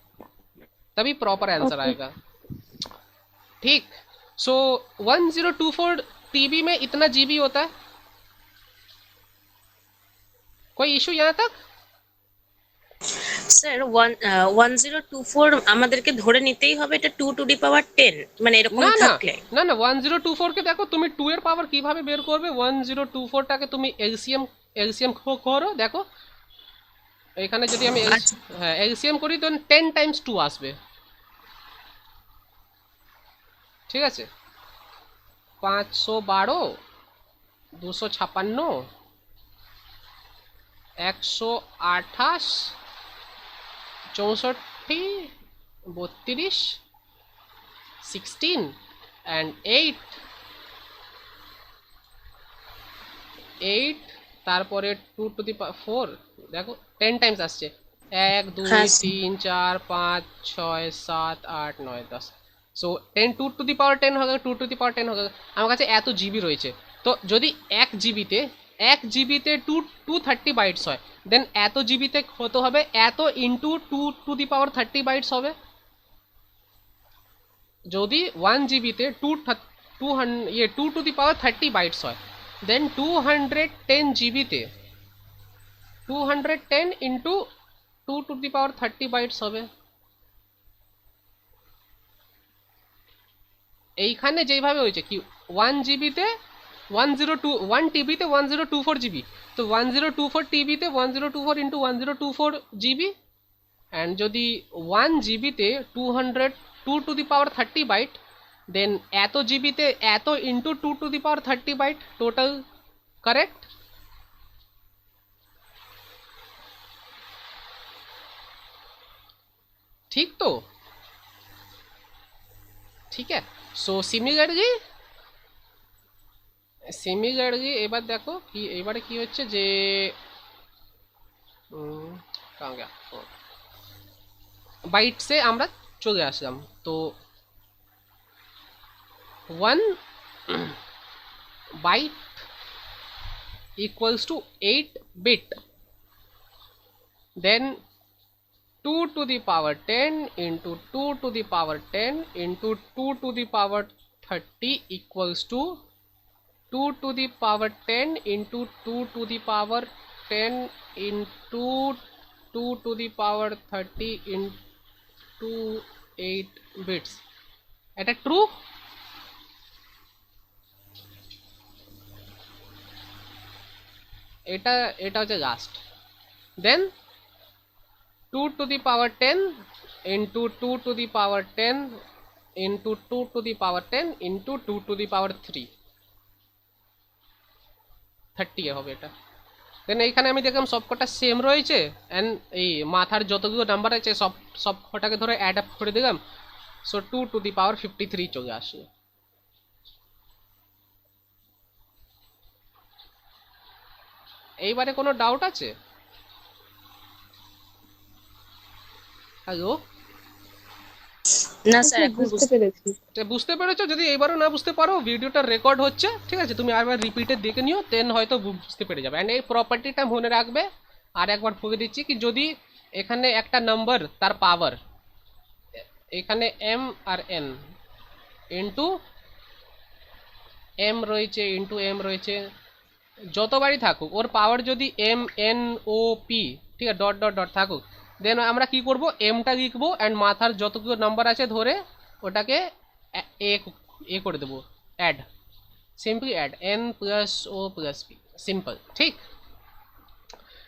तभी प्रॉपर आंसर आएगा। ठीक, सो 1024 TB में इतना GB होता है, कोई इशू यहाँ तक? স্যার 1024 আমাদেরকে ধরে নিতেই হবে এটা 2 টু দি পাওয়ার 10 মানে এরকম না না থাকলে। না না 1024 কে দেখো তুমি 2 এর পাওয়ার কিভাবে বের করবে। 1024টাকে তুমি এলসিএম এলসিএম করো, দেখো এখানে যদি আমি আচ্ছা হ্যাঁ এলসিএম করি তখন 10 টাইমস 2 আসবে, ঠিক আছে? 512, 256, 128, 64, 32, 16 and 8 তারপরে 2 টু দি 4, দেখো 10 টাইমস আসছে। 1 2 হ্যাঁ স্যার। 3 4 5 6 7 8 9 10। সো 10 2 টু দি পাওয়ার 10 হবে, 2 টু দি পাওয়ার 10 হবে। আমার কাছে এত জিবি রয়েছে, তো যদি 1 জিবিতে 230 বাইটস হয়, দেন এত জিবিতে হতে হবে এত into 2 to the power 30 bytes হবে। যদি 1 জিবিতে 2 টু দি পাওয়ার 30 বাইটস হয়, দেন 210 জিবিতে 210 into 2 to the power 30 bytes হবে। এইখানে যেইভাবে হয়েছে কি 1 জিবিতে 1 টিবিতে 1024 জিবি, তো 1024 টিবিতে 1024 ইন্টু 1024 জিবি, অ্যান্ড যদি 1 জিবিতে 2 টু দি পাওয়ার 30 বাইট, দেন এত জিবিতে এত into 2 to the power 30 byte total, correct? ठीक तो ठीक है। সো সিমিলারলি এবার দেখো কি এবারে কি হচ্ছে যে কাম গয়া বাইটসে আমরা চলে আসলাম। তো 1 byte equals to 8 bit, then 2 to the power 10 into 2 to the power 10 into 2 to the power 30 equals to 2 to the power 10 into 2 to the power 10 into 2 to the power 30 into 8 bits। এটা true? এটা এটা হচ্ছে last. Then 2 to the power 10 into 2 to the power 10 into 2 to the power 10 into 2 to the power 3, 30 হবে এটা। দেন এইখানে আমি দেখলাম সবকটা সেম রয়েছে, অ্যান্ড এই মাথার যতগুলো নাম্বার আছে সব কটাকে ধরে অ্যাড আপ করে দিলাম। সো 2 to the power 53 চলে আসলো। এইবারে কোনো ডাউট আছে? হ্যালো, না স্যার ওকে এখন বুঝতে পেরেছি। বুঝতে পেরেছো? যদি এইবারও না বুঝতে পারো, ভিডিওটা রেকর্ড হচ্ছে, ঠিক আছে? তুমি আরেকবার রিপিটে দেখে নিও, দেন হয়তো বুঝতে পেরে যাবে। অ্যান্ড এই প্রপার্টিটা মনে রাখবে। আর একবার বলে দিচ্ছি কি যদি এখানে একটা নাম্বার তার পাওয়ার এখানে M R N into M রয়েছে ইন্টু এম রয়েছে, যতবারই থাকুক ওর পাওয়ার যদি এম এন ও পি, ঠিক আছে, ডট ডট ডট থাকুক, দেন আমরা কি করব, এমটা লিখবো অ্যান্ড মাথার যতগুলো নাম্বার আছে ধরে ওটাকে এ করে দেবো, add, simply add N plus O plus P, simple. ठीक,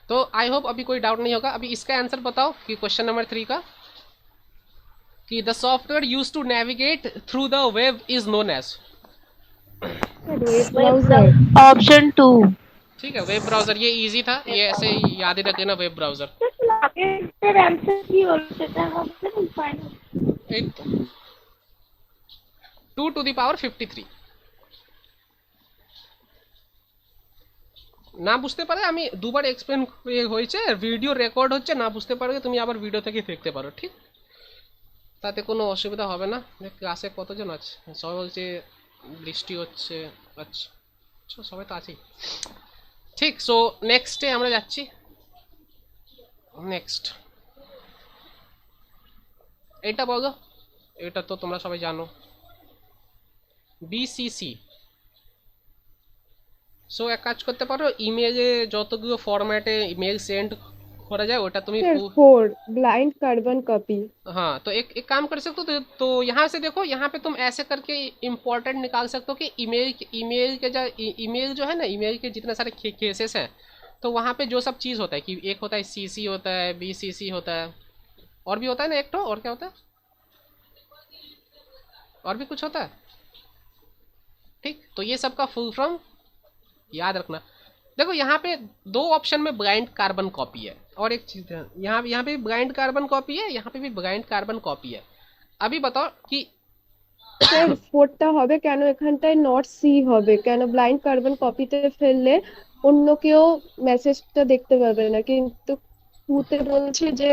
तो आई होप अभी कोई डाउट नहीं होगा। अभी इसका आंसर बताओ कि क्वेश्चन नंबर 3 का, कि the software use to navigate through the web is known as. Web browser. Option 2। ठीक है, वेब ब्राउजर, ये इजी था, ये ऐसे ही याद ही रख लेना, वेब ब्राउजर। আগের অ্যান্সার কি হলো সেটা হবে ফাইনাল। एक 2 to the power 53। না বুঝতে পারে আমি দুবার এক্সপ্লেন হয়েছে, ভিডিও রেকর্ড হচ্ছে, না বুঝতে পারলে তুমি আবার ভিডিও থেকে দেখতে পারো, ঠিক? তাতে কোনো অসুবিধা হবে না। ক্লাসে কতজন আছে? সবাই বলছে বৃষ্টি হচ্ছে। আচ্ছা, সবাই তো আছেই। ঠিক, সো নেক্সটে আমরা যাচ্ছি। নেক্সট এটা বলো, এটা তো তোমরা সবাই জানো, বিসিসি সো এক কাজ করতে পারো, ইমেলে যতগুলো ফরম্যাটে ইমেল সেন্ড করা যায় ওটা তুমি सर 4 ब्लाइंड कार्बन कॉपी। हाँ, तो एक काम कर सकते हो, तो यहाँ से देखो, यहाँ पे तुम ऐसे करके इम्पोर्टेंट निकाल सकते हो कि ईमेल जो है ना, ईमेल के जितने सारे केसेस हैं, तो वहाँ पे जो सब चीज़ होता है कि एक होता है सीसी होता है, बीसीसी होता है, और भी होता है ना एक तो, और क्या होता है, और भी कुछ होता है। ठीक, तो ये सब का फुल फॉर्म याद रखना। देखो यहाँ पे दो ऑप्शन में ब्लाइंड कार्बन कॉपी है, और एक चीज़ यहाँ पे भी ब्लाइंड कार्बन कॉपी है, यहाँ पे भी ब्लाइंड कार्बन कॉपी है। अभी बताओ कि স্যার 4টা হবে কেন, এখানটায় নট সি হবে কেন? ব্লাইন্ড কার্বন কপিতে ফেললে অন্য কেউ মেসেজটা দেখতে পাবে না, কিন্তু 2তে বলছে যে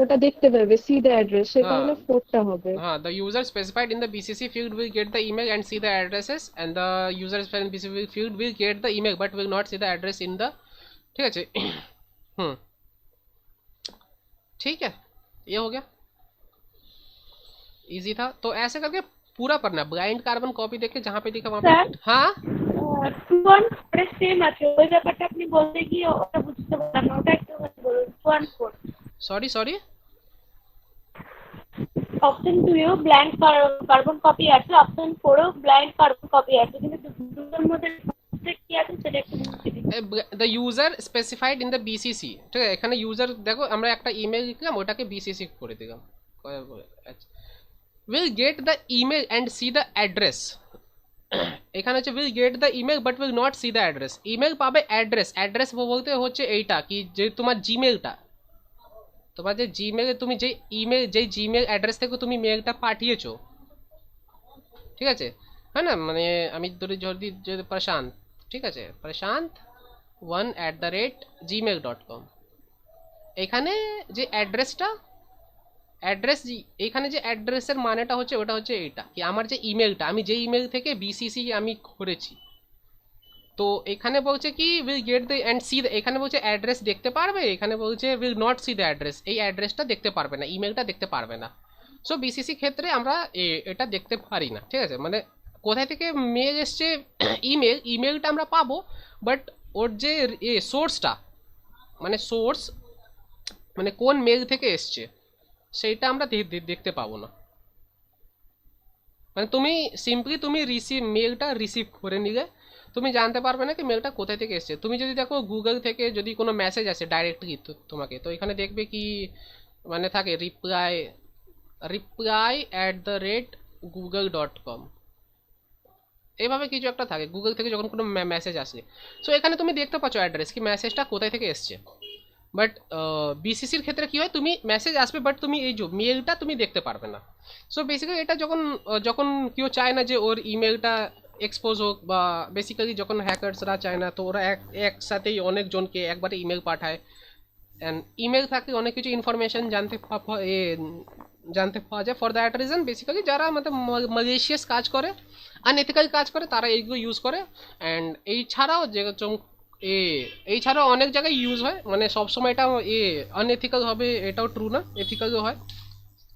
ওটা দেখতে পাবে, সি দ্য অ্যাড্রেস, সে কারণে हाँ 4টা হবে। हाँ, the user specified in the BCC field will get the email and see the addresses, and the user specified in BCC field will get the email but will not see the address in the, ठीक है। ठीक है, ये हो गया, easy था। तो ऐसे करके पूरा पढ़ना, ब्लाइंड कार्बन कॉपी देख के जहाँ पे दिखा वहाँ पे। স্যার हाँ 214 সেম আছে, ওই ব্যাপারটা আপনি বলতে গিয়ে ওটা বুঝতে পারলাম না, ওটা একটু বলুন। 214 सॉरी অপশন 2 এও ব্ল্যাঙ্ক কার্বন কপি আছে, অপশন 4 এও ব্ল্যাঙ্ক কার্বন কপি আছে, কিন্তু দুটোর মধ্যে কি আছে সেটা একটু বুঝতে দিন। The user specified in the BCC, ঠিক আছে। এখানে ইউজার দেখো, আমরা একটা ইমেল লিখলাম, ওটাকে বিসিসি করে দিলাম, will get the email and see the address। এখানে হচ্ছে will get the email but will not see the address। Email পাবে, অ্যাড্রেস বলতে হচ্ছে এইটা কি, যে তোমার জিমেলটা, তোমার যে জিমেলে তুমি যে ইমেল, যেই জিমেল অ্যাড্রেস থেকে তুমি মেলটা পাঠিয়েছো, ঠিক আছে, হ্যাঁ না, মানে আমি যদি প্রশান্ত, ঠিক আছে, prashant1@gmail.com, এখানে যে অ্যাড্রেসটা, এখানে যে অ্যাড্রেসের মানেটা হচ্ছে ওটা হচ্ছে এইটা কি, আমার যে ইমেলটা, আমি যে ইমেল থেকে বিসিসি আমি করেছি, তো এখানে বলছে কি will get the and see, এখানে বলছে অ্যাড্রেস দেখতে পারবে, এখানে বলছে will not see the address, এই অ্যাড্রেসটা দেখতে পারবে না, ইমেলটা দেখতে পারবে না। সো বিসিসি ক্ষেত্রে আমরা এটা দেখতে পারি না, ঠিক আছে, মানে কোথায় থেকে মেল এসছে, ইমেলটা আমরা পাবো, বাট ওর যে সোর্সটা, মানে সোর্স মানে কোন মেল থেকে এসছে সেইটা আমরা দেখতে পাবো না। মানে তুমি সিম্পলি তুমি মেলটা রিসিভ করে নিলে তুমি জানতে পারবে না কি মেলটা কোথায় থেকে এসছে। তুমি যদি দেখো গুগল থেকে যদি কোনো মেসেজ আসে ডাইরেক্টলি তোমাকে, তো এখানে দেখবে কি মানে থাকে reply@google.com, এইভাবে কিছু একটা থাকে গুগল থেকে যখন কোনো মেসেজ আসে। সো এখানে তুমি দেখতে পাচ্ছ অ্যাড্রেস কি মেসেজটা কোথায় থেকে এসছে। বাট বিসিসির ক্ষেত্রে কি হয়, তুমি মেসেজ আসবে বাট তুমি এই যে মেলটা তুমি দেখতে পারবে না। সো বেসিক্যালি এটা যখন কেউ চায় না যে ওর ইমেলটা এক্সপোজ হোক, বা বেসিক্যালি যখন হ্যাকার্সরা চায় না, তো ওরা একসাথেই অনেকজনকে একবারে ইমেল পাঠায়, অ্যান্ড ইমেল থাকলে অনেক কিছু ইনফরমেশন জানতে পাওয়া যায়। ফর দ্যাট রিজন বেসিক্যালি যারা মানে ম্যালিশিয়াস কাজ করে, আনএথিক্যাল কাজ করে, তারা এইগুলো ইউজ করে। অ্যান্ড এছাড়াও অনেক জায়গায় ইউজ হয়, মানে সবসময় এটা আনএথিক্যাল হবে এটাও ট্রু না, এথিক্যালও হয়,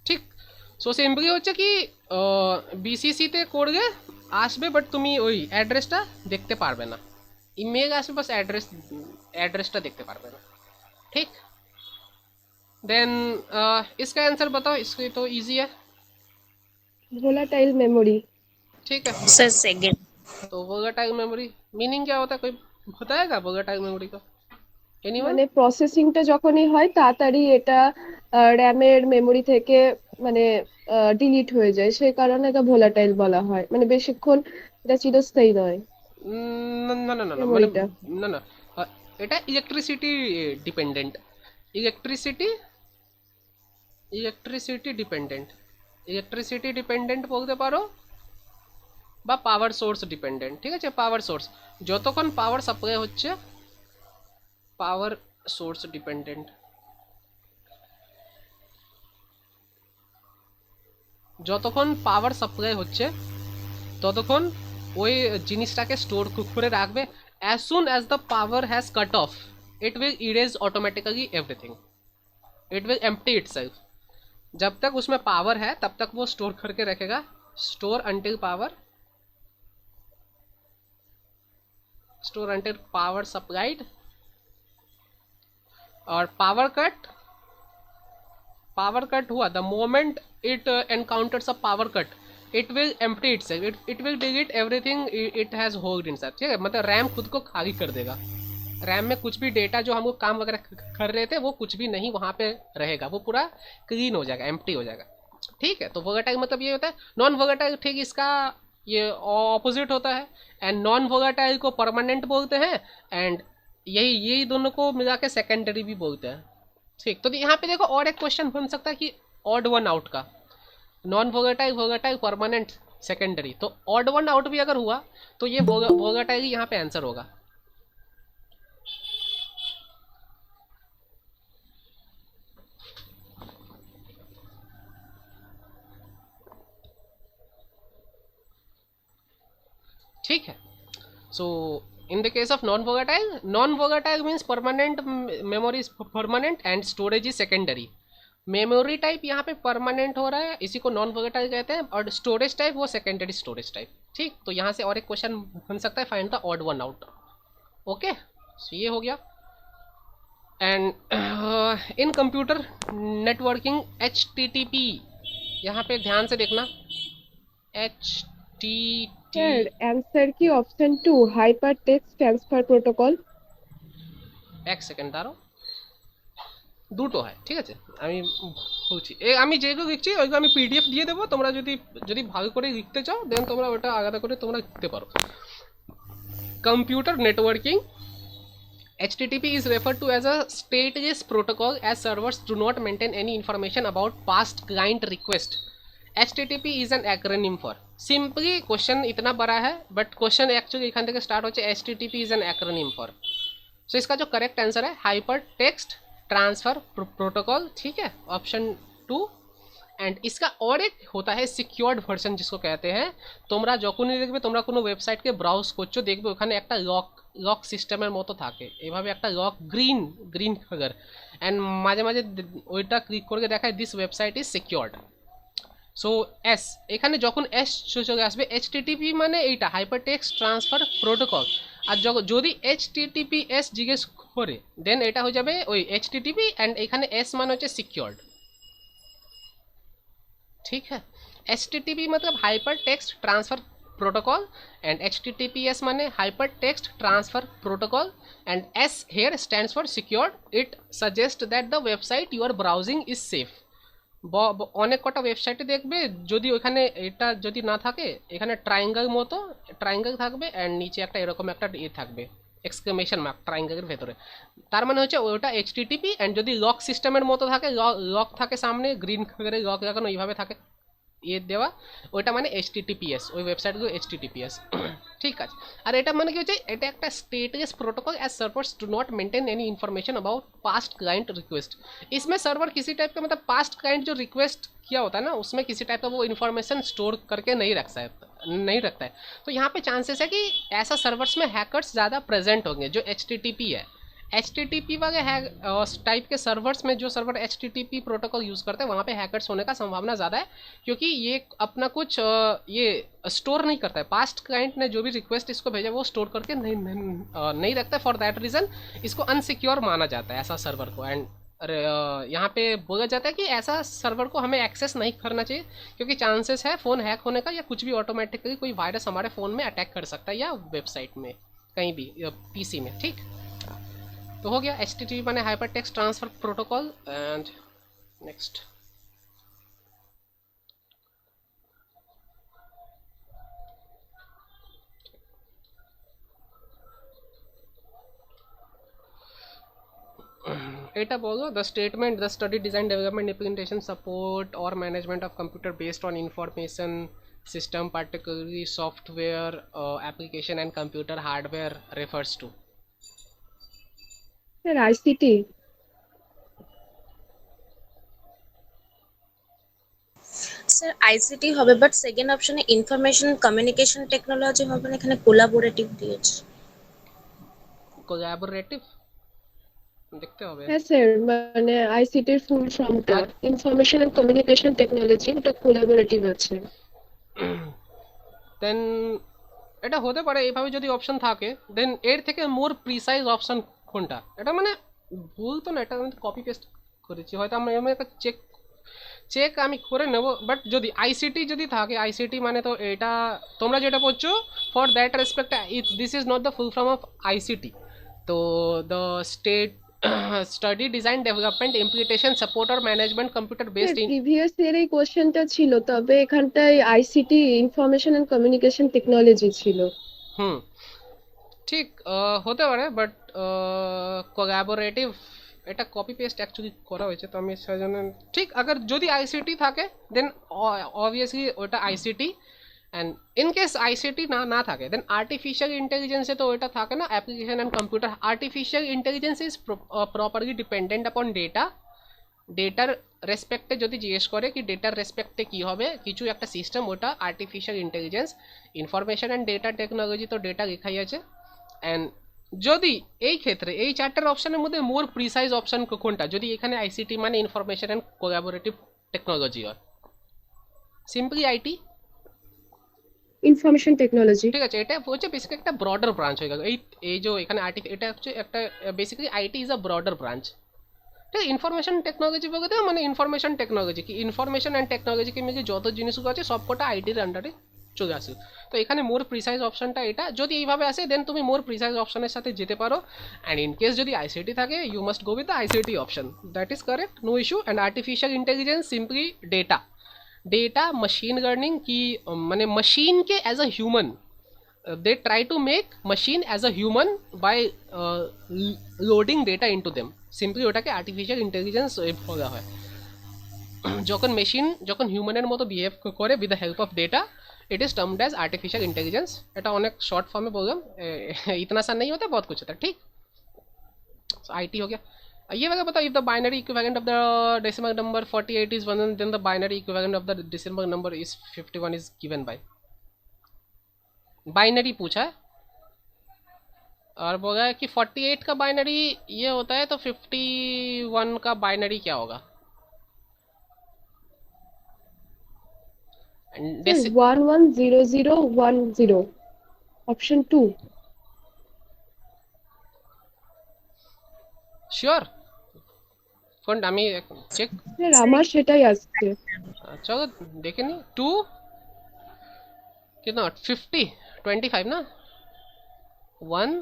ঠিক। সো সিম্পলি হচ্ছে কি বিসিসিতে করলে আসবে বাট তুমি ওই অ্যাড্রেসটা দেখতে পারবে না, ইমেল আসবে বাস অ্যাড্রেসটা দেখতে पारबे ना, ठीक। देन इसका आंसर बताओ, इसके तो इजी है, वोलाटाइल मेमोरी। ठीक है। Sir second. तो वोलाटाइल मेमोरी मीनिंग क्या होता है, कोई बताएगा वोलाटाइल मेमोरी का? एनीवन? মানে প্রসেসিংটা যখনই হয় তাড়াতাড়ি এটা র্যামের মেমোরি থেকে মানে ডিলিট হয়ে যায়, সেই কারণে এটা ভোলাটাইল বলা হয়, মানে বেশিক্ষণ এটা চিরস্থায়ী নয় না না না না মানে মেমোরিটা। না না এটা ইলেকট্রিসিটি ডিপেন্ডেন্ট, ইলেকট্রিসিটি ডিপেন্ডেন্ট বলতে পারো, বা পাওয়ার সোর্স ডিপেন্ডেন্ট, ঠিক আছে। পাওয়ার সোর্স যতক্ষণ পাওয়ার সাপ্লাই হচ্ছে, পাওয়ার সোর্স ডিপেন্ডেন্ট, যতক্ষণ পাওয়ার সাপ্লাই হচ্ছে ততক্ষণ ওই জিনিসটাকে স্টোর করে রাখবে। as soon as the power has cut off it will erase automatically everything, it will empty itself। जब तक उसमें पावर है तब तक वो स्टोर करके रखेगा, store until power store until power supplied, और पावर कट हुआ, the moment it encounters a power cut it will empty itself, it will delete everything it has hold inside, ठीक है, मतलब रैम खुद को खाली कर देगा, रैम में कुछ भी डेटा जो हमको काम वगैरह कर रहे थे वो कुछ भी नहीं वहाँ पे रहेगा, वो पूरा क्लीन हो जाएगा, एम्प्टी हो जाएगा, ठीक है। तो वोलेटाइल मतलब ये होता है, नॉन वोलेटाइल ठीक इसका ये ऑपोजिट होता है, एंड नॉन वोलेटाइल को परमानेंट बोलते हैं, एंड यही दोनों को मिला के सेकेंडरी भी बोलते हैं, ठीक। तो यहाँ पे देखो और एक क्वेश्चन बन सकता है कि ऑड वन आउट का, non volatile volatile permanent secondary, तो ऑड वन आउट भी अगर हुआ तो ये वोलेटाइल ही यहाँ पे आंसर होगा। ठीक है। सो in the case of non-volatile means permanent, memory is permanent and storage is secondary, memory type यहाँ पे परमानेंट हो रहा है, इसी को नॉन वोलेटाइल कहते हैं, और स्टोरेज टाइप वो सेकेंडरी स्टोरेज टाइप, ठीक। तो यहाँ से और एक क्वेश्चन बन सकता है, find the odd one out, okay. So ये हो गया। And in computer networking HTTP, यहाँ पे ध्यान से देखना, স্যার অ্যান্সার কি option 2 hyper text transfer protocol? এক সেকেন্ড দাঁড়াও, দুটো হয়, ঠিক আছে, আমি বলছি আমি যেগুলো লিখছি ওইগুলো আমি PDF দিয়ে দেবো, তোমরা যদি ভালো করে লিখতে চাও দেন তোমরা ওটা আলাদা করে তোমরা লিখতে পারো। Computer networking HTTP is referred to as a stateless protocol as servers do not maintain any information about past client request. HTTP is an acronym for, simply question इतना बड़ा है बट क्वेश्चन एक्चुअली एखान থেকে start होचे HTTP is an acronym for, सो इसका जो correct answer है hyper text transfer protocol, ठीक है, ऑप्शन 2। एंड इसका और एक होता है सिक्योर्ड ভার্সন जिसको कहते हैं, তোমরা যখনই দেখবে তোমরা কোনো ওয়েবসাইটকে ব্রাউজ করছো দেখবে ওখানে একটা লক সিস্টেমের মতো থাকে, এভাবে একটা লক গ্রিন কালার, এন্ড মাঝে মাঝে ওইটা ক্লিক করে দেখায় this website is secured. So S, এখানে যখন এস চলে আসবে HTTP মানে এইটা হাইপার টেক্সট ট্রান্সফার প্রোটোকল, আর যদি HTTPS জিজ্ঞেস করে দেন এটা হয়ে যাবে ওই HTTP, एंड এখানে এস মানে হচ্ছে সিকিউরড, ठीक है। HTTP मतलब hyper text transfer protocol, and HTTPS माने hyper text transfer protocol, and S here stands for secured, it suggests that the website you are browsing is safe। অনেক কটা ওয়েবসাইটে দেখবে যদি ওখানে এটা যদি না থাকে এখানে ট্রায়াঙ্গেল থাকবে, এন্ড নিচে একটা এরকম একটা থাকবে এক্সক্লেমেশন মার্ক ট্রায়াঙ্গেলের ভেতরে, তার মানে হচ্ছে ওটা HTTP, এন্ড যদি লক সিস্টেমের মতো থাকে, লক থাকে সামনে গ্রিন কালারের লক লাগানো এইভাবে থাকে ये দেওয়া, ওইটা মানে HTTPS, ওই ওয়েবসাইটগুলো HTTPS, ঠিক আছে। আর এটা মানে কি হচ্ছে এটা একটা stateless protocol as servers do not maintain any information about past client request, इसमें सर्वर किसी टाइप का मतलब पास्ट क्लाइंट जो रिक्वेस्ट किया होता है ना उसमें किसी टाइप का वो इन्फॉर्मेशन स्टोर करके नहीं रखता है। तो यहाँ पे चांसेस है कि ऐसा सर्वर्स में हैकर्स ज़्यादा प्रेजेंट होंगे जो HTTP है, HTTP वाले टाइप के सर्वर्स में जो सर्वर HTTP प्रोटोकॉल यूज़ करते हैं वहाँ पे हैकर्स होने का संभावना ज़्यादा है, क्योंकि ये अपना कुछ ये स्टोर नहीं करता है, पास्ट क्लाइंट ने जो भी रिक्वेस्ट इसको भेजा वो स्टोर करके नहीं रखता, फॉर दैट रीज़न इसको अनसिक्योर माना जाता है ऐसा सर्वर को। एंड यहाँ पे बोला जाता है कि ऐसा सर्वर को हमें एक्सेस नहीं करना चाहिए, क्योंकि चांसेस है फ़ोन हैक होने का, या कुछ भी ऑटोमेटिकली कोई वायरस हमारे फ़ोन में अटैक कर सकता है, या वेबसाइट में कहीं भी PC में, ठीक। तो हो गया HTTP माने hyper text transfer protocol. And next এটা বলো, the statement the study design development implementation support और management of computer based on information system particularly software application and computer hardware refers to। Sir ICT। Sir ICT হবে, but second অপশনে information communication technology হবে না, এখানে collaborative দিয়েছে। Collaborative দেখতে হবে। হ্যাঁ স্যার, মানে ICT এর ফুল ফর্মটা ইনফরমেশন এন্ড কমিউনিকেশন টেকনোলজি, এটা কোলাবোরেটিভ আছে। দেন এটা হতে পারে এইভাবে যদি অপশন থাকে, দেন এর থেকে মোর প্রিসাইজ অপশন কোনটা, এটা মানে ভুল তো না, এটা আমি কপি পেস্ট করেছি হয়তো, আমি একটা চেক আমি করে নেব। বাট যদি আইসিটি যদি থাকে, আইসিটি মানে তো এটা তোমরা যেটা পড়ছো for that respect, this is not the full form of ICT. তো the state study design development implementation support আর management computer based in. Previous এর এই কোশ্চেনটা ছিল, তবে এখানটায় ICT information and communication technology ছিল। হুম, ঠিক হতে পারে, বাট কোলাবোরেটিভ এটা কপি পেস্ট অ্যাকচুয়ালি করা হয়েছে, তো আমি সেজন্য ঠিক আগে যদি আইসিটি থাকে দেন অবভিয়াসলি ওটা ICT, and in case ICT না থাকে দেন আর্টিফিশিয়াল ইন্টেলিজেন্সে তো ওইটা থাকে না, application and computer. Artificial intelligence is properly dependent আপন ডেটার রেসপেক্টে যদি জিজ্ঞেস করে কি ডেটার রেসপেক্টে কী হবে কিছু একটা সিস্টেম, ওটা artificial intelligence. Information and data technology তো ডেটা লেখাই আছে। অ্যান্ড যদি এই ক্ষেত্রে এই চারটার অপশানের মধ্যে মোর প্রিসাইজ অপশান কোনটা, যদি এখানে আইসিটি মানে ইনফরমেশন অ্যান্ড কোলাবোরেটিভ টেকনোলজি হয়, সিম্পলি আইটি। Information technology. ঠিক আছে, এটা হচ্ছে বেসিক্যালি একটা ব্রডার ব্রাঞ্চ হয়ে গেল। এই যে এখানে এটা হচ্ছে একটা basically IT is a broader branch. ঠিক আছে, ইনফরমেশন টেকনোলজি বলতে মানে ইনফরমেশন টেকনোলজি কি ইনফরমেশন অ্যান্ড টেকনোলজিকে মিলে যত জিনিসগুলো আছে সবকটা আইটির আন্ডারে চলে আসে। তো এখানে মোর প্রিসাইজ অপশনটা এটা, যদি এইভাবে আসে দেন তুমি মোর প্রিসাইজ অপশনের সাথে যেতে পারো। অ্যান্ড ইন কেস যদি আইসিটি থাকে you must go with the ICT option, that is correct, no issue. And artificial intelligence simply data machine learning की মানে मशीन के as a human, they try to make machine as a human by loading data into them, simply ওটাকে artificial intelligence বলা হয়। যখন machine যখন হিউম্যানের মতো বিহেভ করে with the help of data, it is termed as artificial intelligence. এটা অনেক শর্ট ফর্মে বললাম, इतना सा नहीं होता, बहुत कुछ होता है। ठीक, आईटी हो गया। ये वगैरह बताओ, if the binary equivalent of the decimal number 48 is 1, then the binary equivalent of the decimal number is 51 is given by. Binary पूछा है और बोला है कि 48 का बाइनरी ये होता है, तो 51 का बाइनरी क्या होगा? 110010 অপশন 2। শিওর? কোন আমি চেক, স্যার আমার সেটাই আসছে। चलो देखे नहीं। 2 कितना 50 25 ना 1,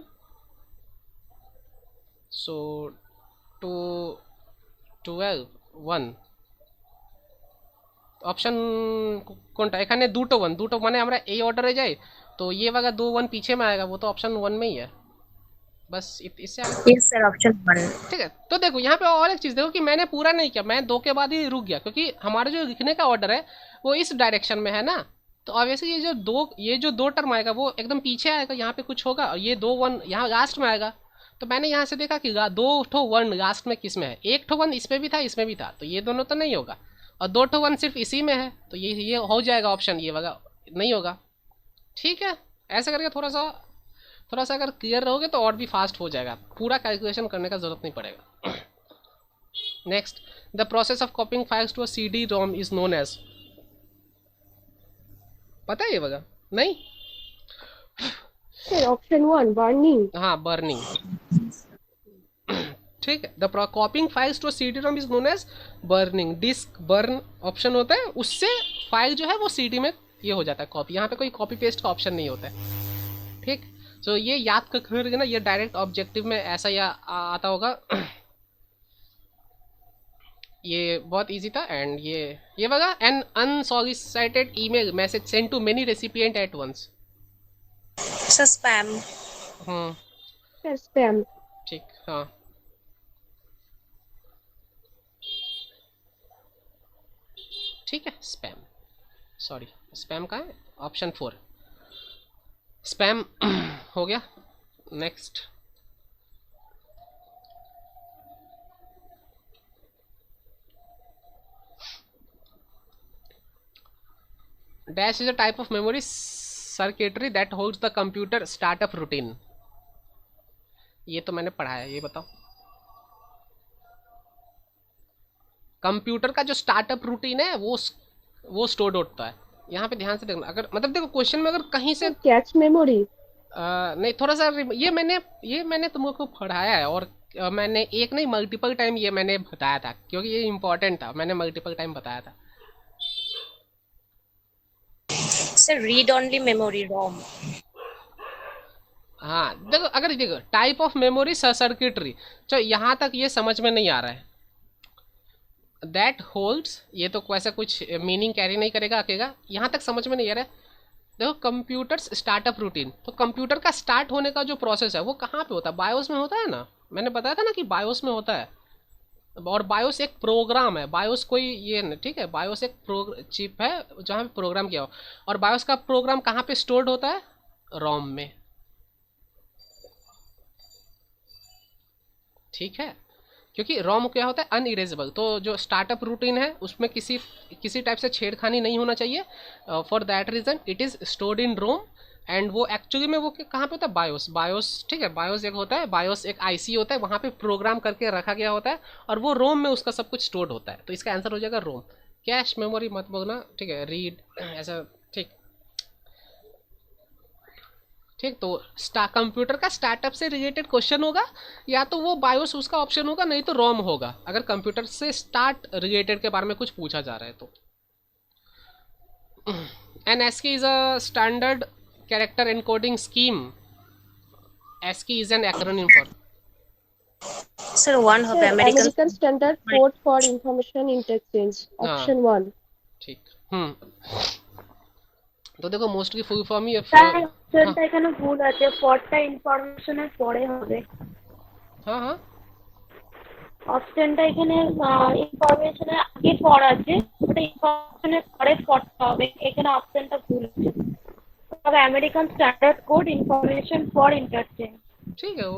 सो 2 12 1 অপশন কোনটা? এখানে দুটো 1, দুটো মানে আমরা এই অর্ডারে যাই, तो ये वाला 2 1 पीछे में आएगा, वो तो ऑप्शन 1 में ही है। बस इससे Yes, sir. Option 1. ठीक है। तो देखो यहाँ पे और एक चीज़ देखो कि मैंने पूरा नहीं किया, मैं 2 के बाद ही रुक गया, क्योंकि हमारा जो लिखने का ऑर्डर है वो इस डायरेक्शन में है ना, तो ऑब्वियसली ये जो दो टर्म आएगा वो एकदम पीछे आएगा, यहाँ पे कुछ होगा, और ये 2 1 यहाँ लास्ट में आएगा। तो मैंने यहाँ से देखा कि 2 ठो 1 लास्ट में किस में है, 1 ठो 1 इसमें भी था, इसमें भी था, तो ये दोनों तो नहीं होगा, और 2 ठो 1 सिर्फ इसी में है, तो ये हो जाएगा ऑप्शन, ये वाला नहीं होगा। ठीक है, ऐसे करके थोड़ा सा अगर क्लियर रहोगे तो और भी फास्ट हो जाएगा, पूरा कैलकुलेशन करने का ज़रूरत नहीं पड़ेगा। Next, the process of copying files to a CD ROM is known as, पता है ये वगैरह नहीं? Option 1 burning. हाँ, बर्निंग। ठीक है, the copying files to CD ROM is known as burning. Disc burn option होता है, उससे फाइल जो है वो CD में ये हो जाता है कॉपी, यहाँ पे कोई कॉपी पेस्ट का ऑप्शन नहीं होता है। ठीक, तो ये याद करके ना, ये डायरेक्ट ऑब्जेक्टिव में ऐसा या आता होगा। ये बहुत इजी था। एंड ये वाला, an unsolicited email message send to many recipient at once. Sir, spam. Spam. ठीक, हाँ ठीक है, स्पैम, सॉरी स्पैम का है ऑप्शन 4, स्पैम हो गया। Next, dash is a type of memory circuitry that holds the computer startup routine. ये तो मैंने पढ़ा है, ये बताओ। कंप्यूटर का जो स्टार्टअप रूटीन है वो स्टोर्ड होता है, यहाँ पे ध्यान से देखना, अगर मतलब देखो क्वेश्चन में अगर कहीं से कैच मेमोरी। नहीं, थोड़ा सा ये मैंने तुमको पढ़ाया है, और मैंने एक नहीं मल्टीपल टाइम ये मैंने बताया था, क्योंकि ये इम्पोर्टेंट था, मैंने मल्टीपल टाइम बताया था। Sir, read only memory ROM. हाँ देखो, अगर देखो टाइप ऑफ मेमोरी सर्किटरी, तो यहाँ तक ये समझ में नहीं आ रहा है। दैट होल्ड्स, ये तो वैसा कुछ मीनिंग कैरी नहीं करेगा अकेला, यहाँ तक समझ में नहीं आ रहा है। देखो कंप्यूटर्स स्टार्टअप रूटीन, तो कंप्यूटर का स्टार्ट होने का जो प्रोसेस है वो कहाँ पे होता है? बायोस में होता है ना, मैंने बताया था ना कि बायोस में होता है। और बायोस एक प्रोग्राम है, बायोस कोई ये नहीं, ठीक है, बायोस एक चिप है जहाँ पे प्रोग्राम किया हो। और बायोस का प्रोग्राम कहाँ पे स्टोर्ड होता है? रोम में, ठीक है, क्योंकि रोम क्या होता है? अनइरेजेबल। तो जो स्टार्टअप रूटीन है उसमें किसी टाइप से छेड़खानी नहीं होना चाहिए। For that reason it is stored in ROM. And वो एक्चुअली में वो कहाँ पे होता है? बायोस, ठीक है, बायोस एक होता है, बायोस एक आईसी होता है, वहाँ पे प्रोग्राम करके रखा गया होता है, और वो रोम में उसका सब कुछ स्टोर्ड होता है। तो इसका आंसर हो जाएगा रोम। कैश मेमोरी मत बोलना, ठीक है, रीड ऐसा, ठीक ठीक। तो कंप्यूटर का स्टार्टअप से रिलेटेड क्वेश्चन होगा, या तो वो बायोस उसका ऑप्शन होगा, नहीं तो रोम होगा, अगर कंप्यूटर से स्टार्ट रिलेटेड के बारे में कुछ पूछा जा रहा है तो। An ASCII is a standard character encoding scheme. ASCII is an acronym for. Sir, one of American. American standard code for information interchange, option 1। ठीक। তো দেখো মোস্টলি ফুল ফর্মই স্যার অপশনটা এখানে ভুল আছে, ফরটা ইনফরমেশনের পরে হবে। হ্যাঁ হ্যাঁ অপশনটা এখানে ইনফরমেশনের আগে ফর আছে, ওটা ইনফরমেশনের পরে ফরটা হবে, এখানে অপশনটা ভুল আছে। তবে American standard code information for interchange. ठीक है,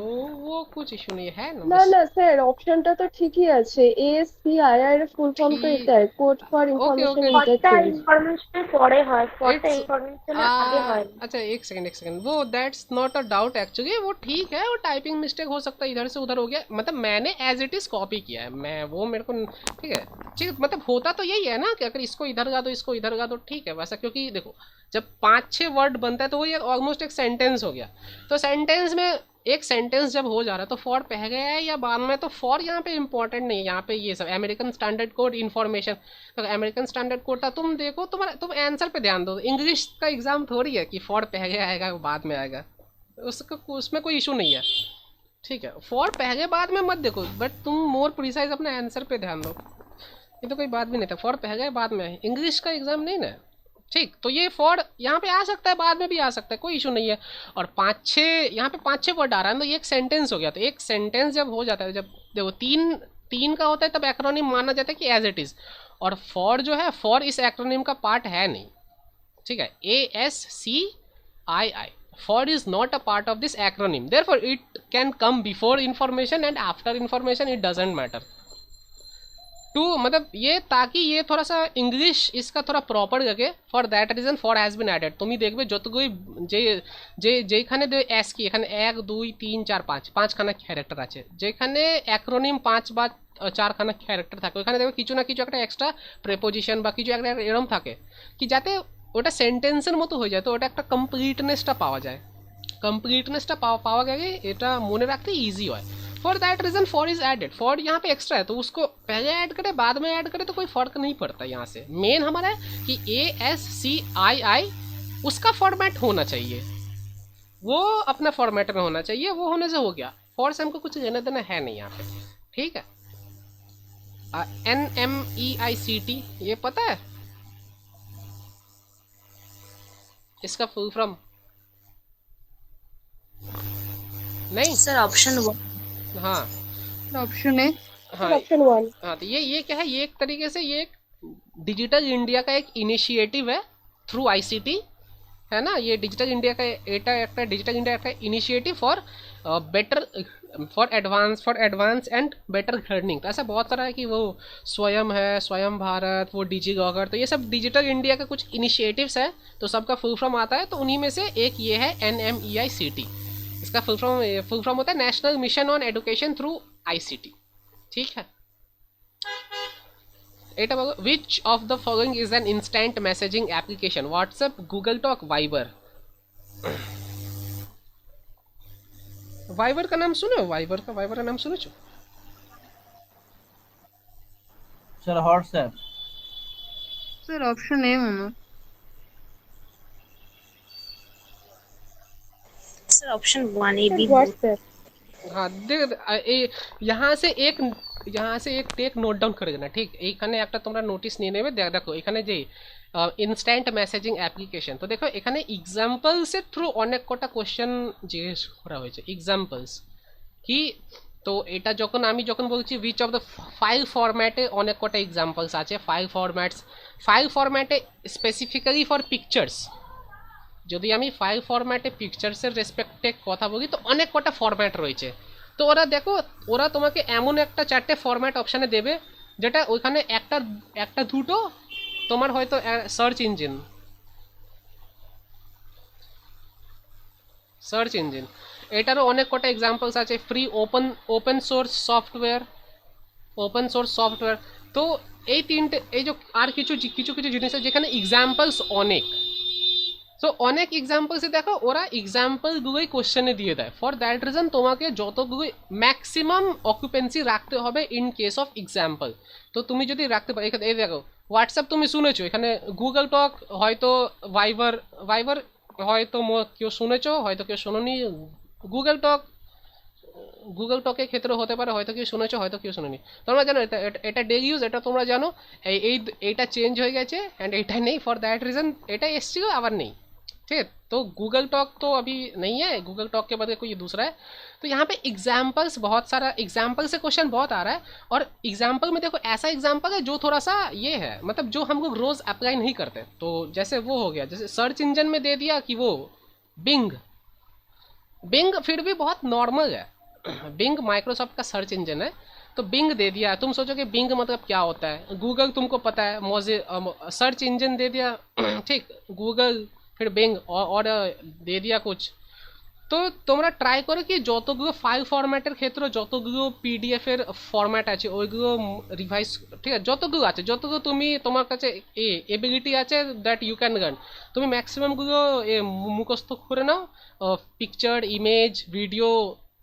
वो कुछ इशू नहीं है ना, না না স্যার, অপশনটা তো ঠিকই আছে। এএসসিআইআই এর ফুল ফর্ম তো এটাই, কোড ফর ইনফরমেশন ফরটা ইন্টারচেঞ্জ। ইনফরমেশনের পরে হয়, ফরটা It's- ইনফরমেশনের আগে হয়। अच्छा एक सेकंड, वो that's not a doubt actually, वो ठीक है, वो टाइपिंग मिस्टेक हो सकता है, इधर से उधर हो गया, मतलब मैंने एज इट इज़ कॉपी किया है, मैं वो मेरे को ठीक है, ठीक, मतलब होता तो यही है ना कि अगर इसको इधर गा दो, इसको इधर गा दो, ठीक है वैसा, क्योंकि देखो जब 5-6 वर्ड बनता है तो वो ये ऑलमोस्ट एक सेंटेंस हो गया। तो सेंटेंस में एक सेंटेंस जब हो जा रहा है तो फॉर पहले है या बाद में, तो फॉर यहाँ पे इंपॉर्टेंट नहीं है, यहाँ पे ये सब अमेरिकन स्टैंडर्ड कोड इन्फॉर्मेशन, तो अमेरिकन स्टैंडर्ड कोड था। तुम देखो तुम आंसर पे ध्यान दो, इंग्लिश का एग्जाम थोड़ी है कि फॉर पहले आएगा बाद में आएगा, उसमें कोई इशू नहीं है, ठीक है। फॉर पहले बाद में मत देखो, बट तुम मोर प्रिसाइज अपने आंसर पे ध्यान दो, ये तो कोई बात भी नहीं था, फॉर पहले बाद में, इंग्लिश का एग्जाम नहीं ना, ठीक। तो ये फॉर यहाँ पे आ सकता है, बाद में भी आ सकता है, कोई इशू नहीं है। और 5-6 यहाँ पे 5-6 वर्ड आ रहा है, तो ये एक सेंटेंस हो गया। तो एक सेंटेंस जब हो जाता है, जब देखो तीन का होता है, तब एक्रोनिम माना जाता है कि एज इट इज़। और फॉर जो है, फॉर इस एक्रोनिम का पार्ट है नहीं, ठीक है, ASCII, for is not a part of this acronym, therefore it can come before information and after information, it doesn't matter to, मतलब ये, ताकि ये थोड़ा सा इंग्लिश इसका थोड़ा प्रॉपर लगे, for that reason for has been added. তুমি দেখবে যতগুলি যেখানে এস কি এখানে 1 2 3 4 5 5খানা ক্যারেক্টার আছে, যেখানে অ্যাক্রোনিম 5 বা 4খানা ক্যারেক্টার থাকে, ওখানে দেখবে কিছু না কিছু একটা এক্সট্রা প্রেপোজিশন বা কিছু একটা এরকম থাকে, কি যাতে ওটা সেন্টেন্সের মতো হয়ে যায়, তো ওটা একটা কমপ্লিটনেসটা পাওয়া যায়, কমপ্লিটনেসটা পাওয়া গেলে এটা মনে রাখতে ইজি হয়। For that reason for is added, for यहाँ पे एक्स्ट्रा है, तो उसको पहले ऐड करे बाद में ऐड करे तो कोई फर्क नहीं पड़ता। यहाँ से मेन हमारा है कि ASCII उसका फॉर्मेट होना चाहिए, वो अपना फॉर्मेट में होना चाहिए, वो होने से हो गया। फॉर से हमको कुछ लेना देना है नहीं यहाँ पे, ठीक है। NMEICT ये पता है इसका फुल फॉर्म? नहीं Sir, option 1. हाँ ऑप्शन है। हाँ ऑप्शन 1। हाँ, तो ये क्या है, ये एक तरीके से ये एक डिजिटल इंडिया का एक इनिशिएटिव है थ्रू ICT, है ना। ये डिजिटल इंडिया का एक डिजिटल इंडिया का initiative for better, for advance and better learning. तो ऐसा बहुत सारा है कि वो स्वयं है, स्वयं भारत, वो डिजी लॉकर, तो ये सब डिजिटल इंडिया का कुछ इनिशिएटिव्स है, तो सबका फुल फॉर्म आता है, तो उन्हीं में से एक ये है NMEICT। इसका फुल फॉर्म होता है national mission on education through ICT, ठीक है। এটা বলো, which of the following is an instant messaging application? WhatsApp, Google Talk, Viber. Viber का नाम सुने हो? वाइबर का नाम सुने छो? Sir WhatsApp. Sir option A मानो। Sir, option 1 A, B, both. WhatsApp. हाँ देख, यहाँ से एक टेक নোট ডাউন করে না, ঠিক? এইখানে একটা তোমরা নোটিস নিয়ে নেবে। দেখো এখানে যে ইনস্ট্যান্ট মেসেজিং অ্যাপ্লিকেশন, তো দেখো এখানে এক্সাম্পলসের থ্রু অনেক কটা কোশ্চেন জিজ্ঞেস করা হয়েছে। এক্সাম্পলস কি? তো এটা আমি যখন বলছি উইচ অফ দ্য ফাইল ফরম্যাটে, অনেক কটা এক্সাম্পলস আছে। ফাইল ফরম্যাটে স্পেসিফিক্যালি ফর পিকচার্স, যদি আমি ফাইল ফরম্যাটে পিকচার্সের রেসপেক্টে কথা বলি তো অনেক কটা ফরম্যাট রয়েছে। তো ওরা তোমাকে এমন একটা 4টে ফরম্যাট অপশানে দেবে যেটা ওইখানে একটা দুটো তোমার হয়তো সার্চ ইঞ্জিন, এটারও অনেক কটা এক্সাম্পলস আছে। Free open source software. তো এই তিনটে, এই যে আর কিছু জিনিস আছে যেখানে এক্সাম্পলস অনেক। সো অনেক এক্সাম্পলসে দেখো ওরা এক্সাম্পলগুলোই কোশ্চেনে দিয়ে দেয়। ফর দ্যাট রিজন তোমাকে যতগুলো ম্যাক্সিমাম অকুপেন্সি রাখতে হবে ইন কেস অফ এক্সাম্পল। তো তুমি যদি রাখতে পারো, এখানে এই দেখো হোয়াটসঅ্যাপ তুমি শুনেছো, এখানে গুগল টক হয়তো, ভাইবার হয়তো কেউ শুনেছো, হয়তো কেউ শোনোনি। গুগল টকের ক্ষেত্রে হতে পারে হয়তো কেউ শুনেছো, হয়তো কেউ শোনেনি। তোমরা জানো এটা ডেইলি ইউজ, এটা তোমরা জানো। এইটা চেঞ্জ হয়ে গেছে অ্যান্ড এটা নেই। ফর দ্যাट रीज़न এটা এসছিল আবার নেই, ठीक है? तो गूगल टॉक तो अभी नहीं है, गूगल टॉक के बदले कोई दूसरा है। तो यहाँ पे एग्जाम्पल्स, बहुत सारा एग्जाम्पल से क्वेश्चन बहुत आ रहा है। और एग्जाम्पल में देखो ऐसा एग्जाम्पल है जो थोड़ा सा ये है, मतलब जो हम लोग रोज़ अप्लाई नहीं करते। तो जैसे वो हो गया, जैसे सर्च इंजन में दे दिया कि वो बिंग फिर भी बहुत नॉर्मल है। बिंग माइक्रोसॉफ्ट का सर्च इंजन है, तो बिंग दे दिया। तुम सोचो कि बिंग मतलब क्या होता है? गूगल तुमको पता है, सर्च इंजन दे दिया, ठीक? गूगल फिर बिंग और दे दिया कुछ। তো তোমরা ট্রাই করো কি যতগুলো ফাইল ফরম্যাটের ক্ষেত্রে যতগুলো পিডিএফ এর ফরম্যাট আছে ওইগুলো রিভাইজ, ঠিক আছে? যতগুলো আছে, যতগুলো তুমি তোমার কাছে এবিলিটি আছে দ্যাট ইউ ক্যান লার্ন, তুমি ম্যাক্সিমামগুলো মুখস্থ করে নাও। পিকচার, ইমেজ, ভিডিও,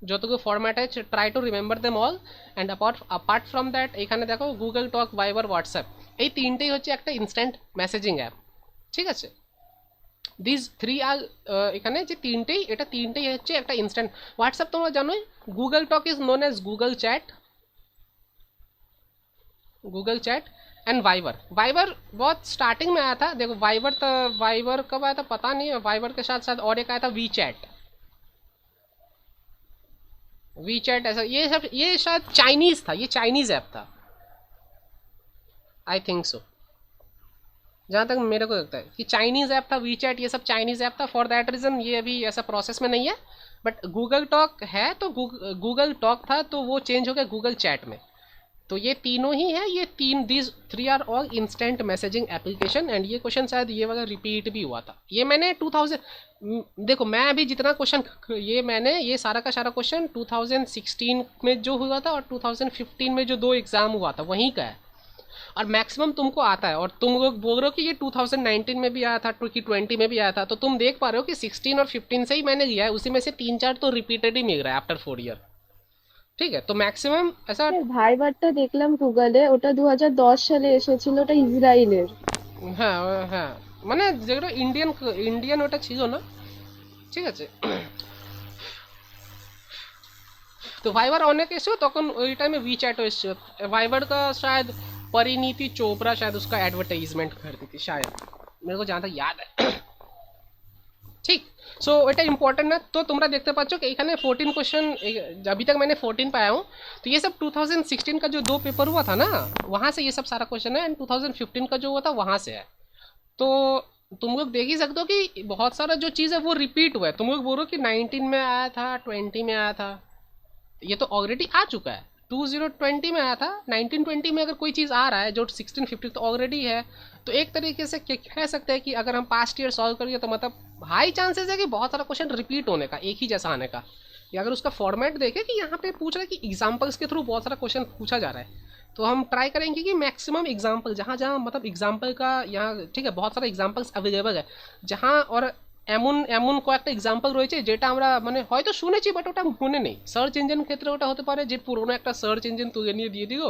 যতগুলো ফরম্যাট আছে try to remember them all. And apart from that এখানে দেখো গুগল টক, ভাইবার, হোয়াটসঅ্যাপ, এই তিনটেই হচ্ছে একটা ইনস্ট্যান্ট মেসেজিং অ্যাপ, ঠিক আছে? দিস থ্রি আর এখানে যে তিনটেই হচ্ছে একটা ইনস্ট্যান্ট। হোয়াটসঅ্যাপ তোমরা জানোই। Google talk is known as Google chat and Viber बहुत स्टार्टिंग में आया था। देखो वाइबर कब आया था पता नहीं है। वाइबर के साथ साथ और एक आया था वी चैट ऐसा, ये शायद चाइनीज था, ये चाइनीज ऐप था, आई थिंक सो, जहाँ तक मेरे को लगता है कि चाइनीज़ ऐप था। वी चैट ये सब चाइनीज़ ऐप था। फॉर दैट रीज़न ये अभी ऐसा प्रोसेस में नहीं है। बट गूगल टॉक है, तो गूगल टॉक था तो वो चेंज हो गया गूगल चैट में। तो ये तीनों ही है, these three are all instant messaging application. And ये क्वेश्चन शायद ये वाला रिपीट भी हुआ था। ये मैंने 2000, देखो मैं अभी जितना क्वेश्चन ये सारा का सारा क्वेश्चन 2016 में जो हुआ था और 2015 में जो 2 एग्ज़ाम हुआ था वहीं का है। और मैक्सिमम तुमको आता है। और तुम लोग बोल रहे हो कि ये 2019 में भी आया था, 2020 में भी आया था। तो तुम देख पा रहे हो कि 16 और 15 से ही मैंने लिया है, उसी में से 3-4 तो रिपीटेड ही मिल रहा है आफ्टर 4 ईयर, ঠিক है? তো ম্যাক্সিমাম ऐसा ভাইবারটা দেখলাম গুগলে, ওটা 2010 সালে এসেছিল, ওটা ইসরায়েলের। হ্যাঁ হ্যাঁ, মানে যেগুলো ইন্ডিয়ান ওটা ছিল না, ঠিক আছে? তো ভাইবার অনেক এসেও তখন ওই টাইমে वी चैट এসেছিল। ভাইবার का शायद परिणीति चोपड़ा शायद उसका एडवर्टाइजमेंट करती थी शायद, मेरे को जहाँ तक याद है, ठीक? सो এটা ইম্পর্টেন্ট না। তো তোমরা দেখতে পাচ্ছ कि এখানে 14 क्वेश्चन अभी तक मैंने 14 पाया हूँ। तो ये सब 2016 का जो 2 पेपर हुआ था ना, वहाँ से ये सब सारा क्वेश्चन है। एंड 2015 का जो हुआ था वहाँ से है। तो तुम लोग देख ही सकते हो कि बहुत सारा जो चीज़ है वो रिपीट हुआ है। तुम लोग बोलो कि 19 में आया था, 20 में आया था, ये तो ऑलरेडी आ चुका है। 2020 में आया था, 1920 में अगर कोई चीज़ आ रहा है जो 1650 तो ऑलरेडी है। तो एक तरीके से कह सकते हैं कि अगर हम पास्ट ईयर सॉल्व करेंगे तो मतलब हाई चांसेस है कि बहुत सारा क्वेश्चन रिपीट होने का, एक ही जैसा आने का। या अगर उसका फॉर्मेट देखें कि यहाँ पे पूछ रहा है कि एग्जाम्पल्स के थ्रू बहुत सारा क्वेश्चन पूछा जा रहा है, तो हम ट्राई करेंगे कि मैक्सिमम एग्जाम्पल जहाँ जहाँ मतलब एग्जाम्पल का यहाँ ठीक है बहुत सारा एग्जाम्पल्स अवेलेबल है जहाँ और এমন এমন কয়েকটা এক্সাম্পল রয়েছে যেটা আমরা মানে হয়তো শুনেছি বাট ওটা মনে নেই। সার্চ ইঞ্জিন ক্ষেত্রে ওটা হতে পারে যে পুরোনো একটা সার্চ ইঞ্জিন তুলে নিয়ে দিয়ে দিও,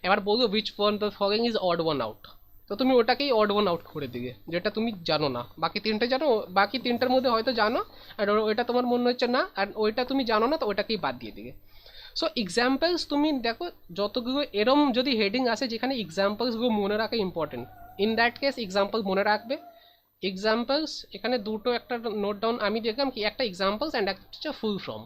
এবার বলবো which one the following is odd one out, তো তুমি ওটাকেই অড ওয়ান আউট করে দিবে যেটা তুমি জানো না, বাকি তিনটে জানো, বাকি তিনটার মধ্যে হয়তো জানো আর ওইটা তোমার মনে হচ্ছে না, আর ওইটা তুমি জানো না তো ওটাকেই বাদ দিয়ে দিবে। সো এক্সাম্পলস তুমি দেখো যতগুলো এরম যদি হেডিং আসে যেখানে এক্সাম্পলসগুলো মনে রাখা important, in that case example মনে রাখবে। এক্সাম্পলস এখানে দুটো একটা নোট ডাউন আমি দেখলাম কি একটা এক্সাম্পলস অ্যান্ড একটা হচ্ছে ফুল ফর্ম,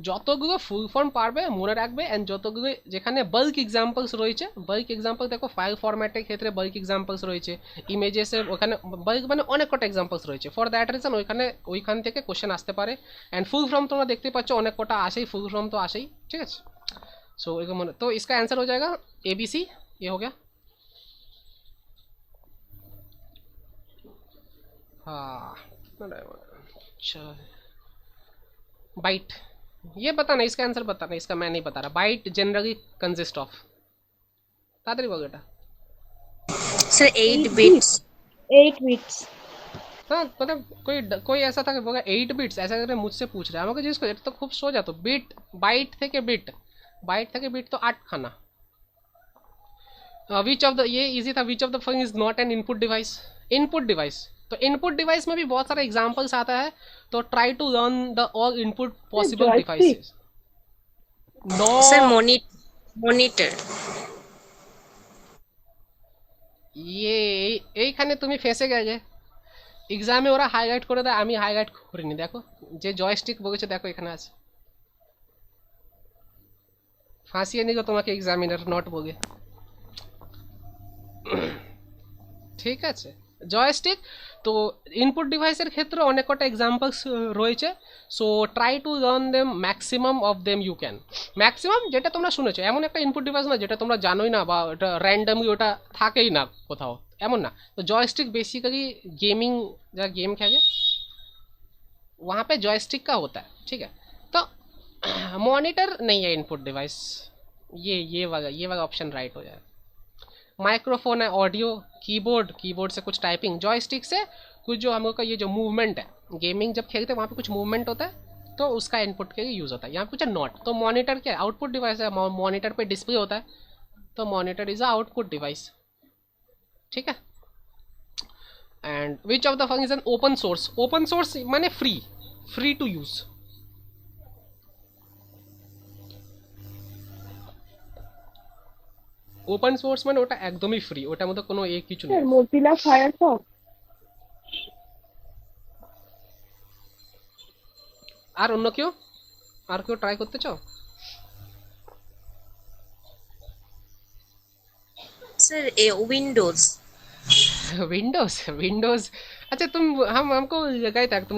যতগুলো ফুল ফর্ম পারবে মনে রাখবে অ্যান্ড যতগুলো যেখানে বাল্ক এক্সাম্পলস রয়েছে, বাল্ক এক্সাম্পল দেখো ফাইল ফরম্যাটের ক্ষেত্রে বাল্ক এক্সাম্পলস রয়েছে, ইমেজেসের ওখানে বাল্ক মানে অনেক কটা এক্সাম্পলস রয়েছে, ফর দ্যাট রিজন ওইখান থেকে কোশ্চেন আসতে পারে। অ্যান্ড ফুল ফর্ম তোমরা দেখতে পাচ্ছ অনেক কটা আসেই, ফুল ফর্ম তো আসেই, ঠিক আছে। सो तो इसका आंसर हो जाएगा ABC, ये हो गया। हाँ अच्छा बाइट ये बताना, इसका आंसर बताना, इसका मैं नहीं बता रहा। बाइट जनरली कंसिस्ट ऑफ तादरी बेटा Sir, 8 bits. 8 bits। हाँ मतलब कोई ऐसा था कि बोला 8 बिट्स ऐसा करके मुझसे पूछ रहा है আমাকে जिसको এটা তো খুব সোজা, তো বিট বাইট থেকে বিট तो 8 खाना। विच ऑफ द ये इजी था, which of the following is not an input device. Input device तो इनपुट डिवाइस में भी बहुत सारे एग्जांपल्स आता है, तो try to learn the all input possible devices. No Sir, monitor. ये এইখানে তুমি ফেসে গেলে, এক্সামে ওরা হাইলাইট করে দেয়, আমি হাইলাইট করিনি। দেখো যে জয়স্টিক বলেছে দেখো এখানে আছে, ফাঁসিয়ে নিল তোমাকে এক্সামিনার নট বলে, ঠিক আছে। জয়স্টিক তো ইনপুট ডিভাইসের ক্ষেত্রে অনেক কটা এক্সাম্পলস রয়েছে, so try to learn them maximum of them you can. Maximum যেটা তোমরা শুনেছো, এমন একটা ইনপুট ডিভাইস না যেটা তোমরা জানোই না বা ওটা র্যান্ডমলি ওটা থাকেই না কোথাও, এমন না। तो जॉयस्टिक बेसिकली गेमिंग जहाँ गेम खेले वहाँ पे जॉयस्टिक का होता है, ठीक है। तो मॉनिटर नहीं है इनपुट डिवाइस, ये वाला ऑप्शन राइट हो जाए। माइक्रोफोन है, ऑडियो, कीबोर्ड से कुछ टाइपिंग, जॉयस्टिक से कुछ जो हम लोग का ये जो मूवमेंट है, गेमिंग जब खेलते हैं वहाँ पे कुछ मूवमेंट होता है तो उसका इनपुट के लिए यूज़ होता है। यहाँ पे कुछ नॉट, तो मॉनिटर क्या है, आउटपुट डिवाइस है, मॉनिटर पे डिस्प्ले होता है, तो monitor is a output device, ठीक है। And which of the following is an open source. Open source माने free to use. Open source মানে ওটা একদমই ফ্রি, ওটার মধ্যে কোনো কিছু নেই। Mozilla Firefox. আর অন্য কেউ ট্রাই করতে চাও? Sir, Windows. विंडोज अच्छा हमको लगाए था तुम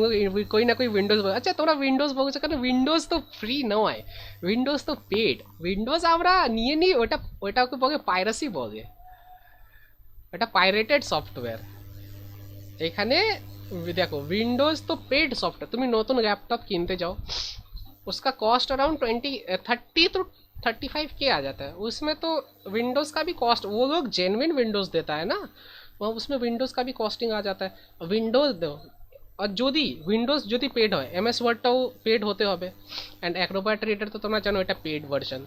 कोई ना कोई विंडोज। अच्छा তোমরা উইন্ডোজ বলছো কেন? উইন্ডোজ তো ফ্রি নয়, উইন্ডোজ তো পেড। উইন্ডোজ আমরা নিয়ে নিই, ওটাকে বলে পাইরেসি বলে, ওটা পাইরেটেড সফটওয়্যার। এখানে देखो विंडोज तो पेड सॉफ्टवेयर, तुम नतून लैपटॉप किनते जाओ उसका कॉस्ट अराउंड 30 to 35K आ जाता है, उसमें तो विंडोज़ का भी कॉस्ट, वो लोग जेन्युइन विंडोज़ देता है ना, वहाँ उसमें विंडोज़ का भी कॉस्टिंग आ जाता है। विंडोज़ दो और যদি উইন্ডোজ যদি পেড হয়, এমএস ওয়ার্ডটাও পেড হতে হবে, অ্যান্ড অ্যাক্রোব্যাট রিডার তো তোমরা জানো এটা পেড ভার্সন।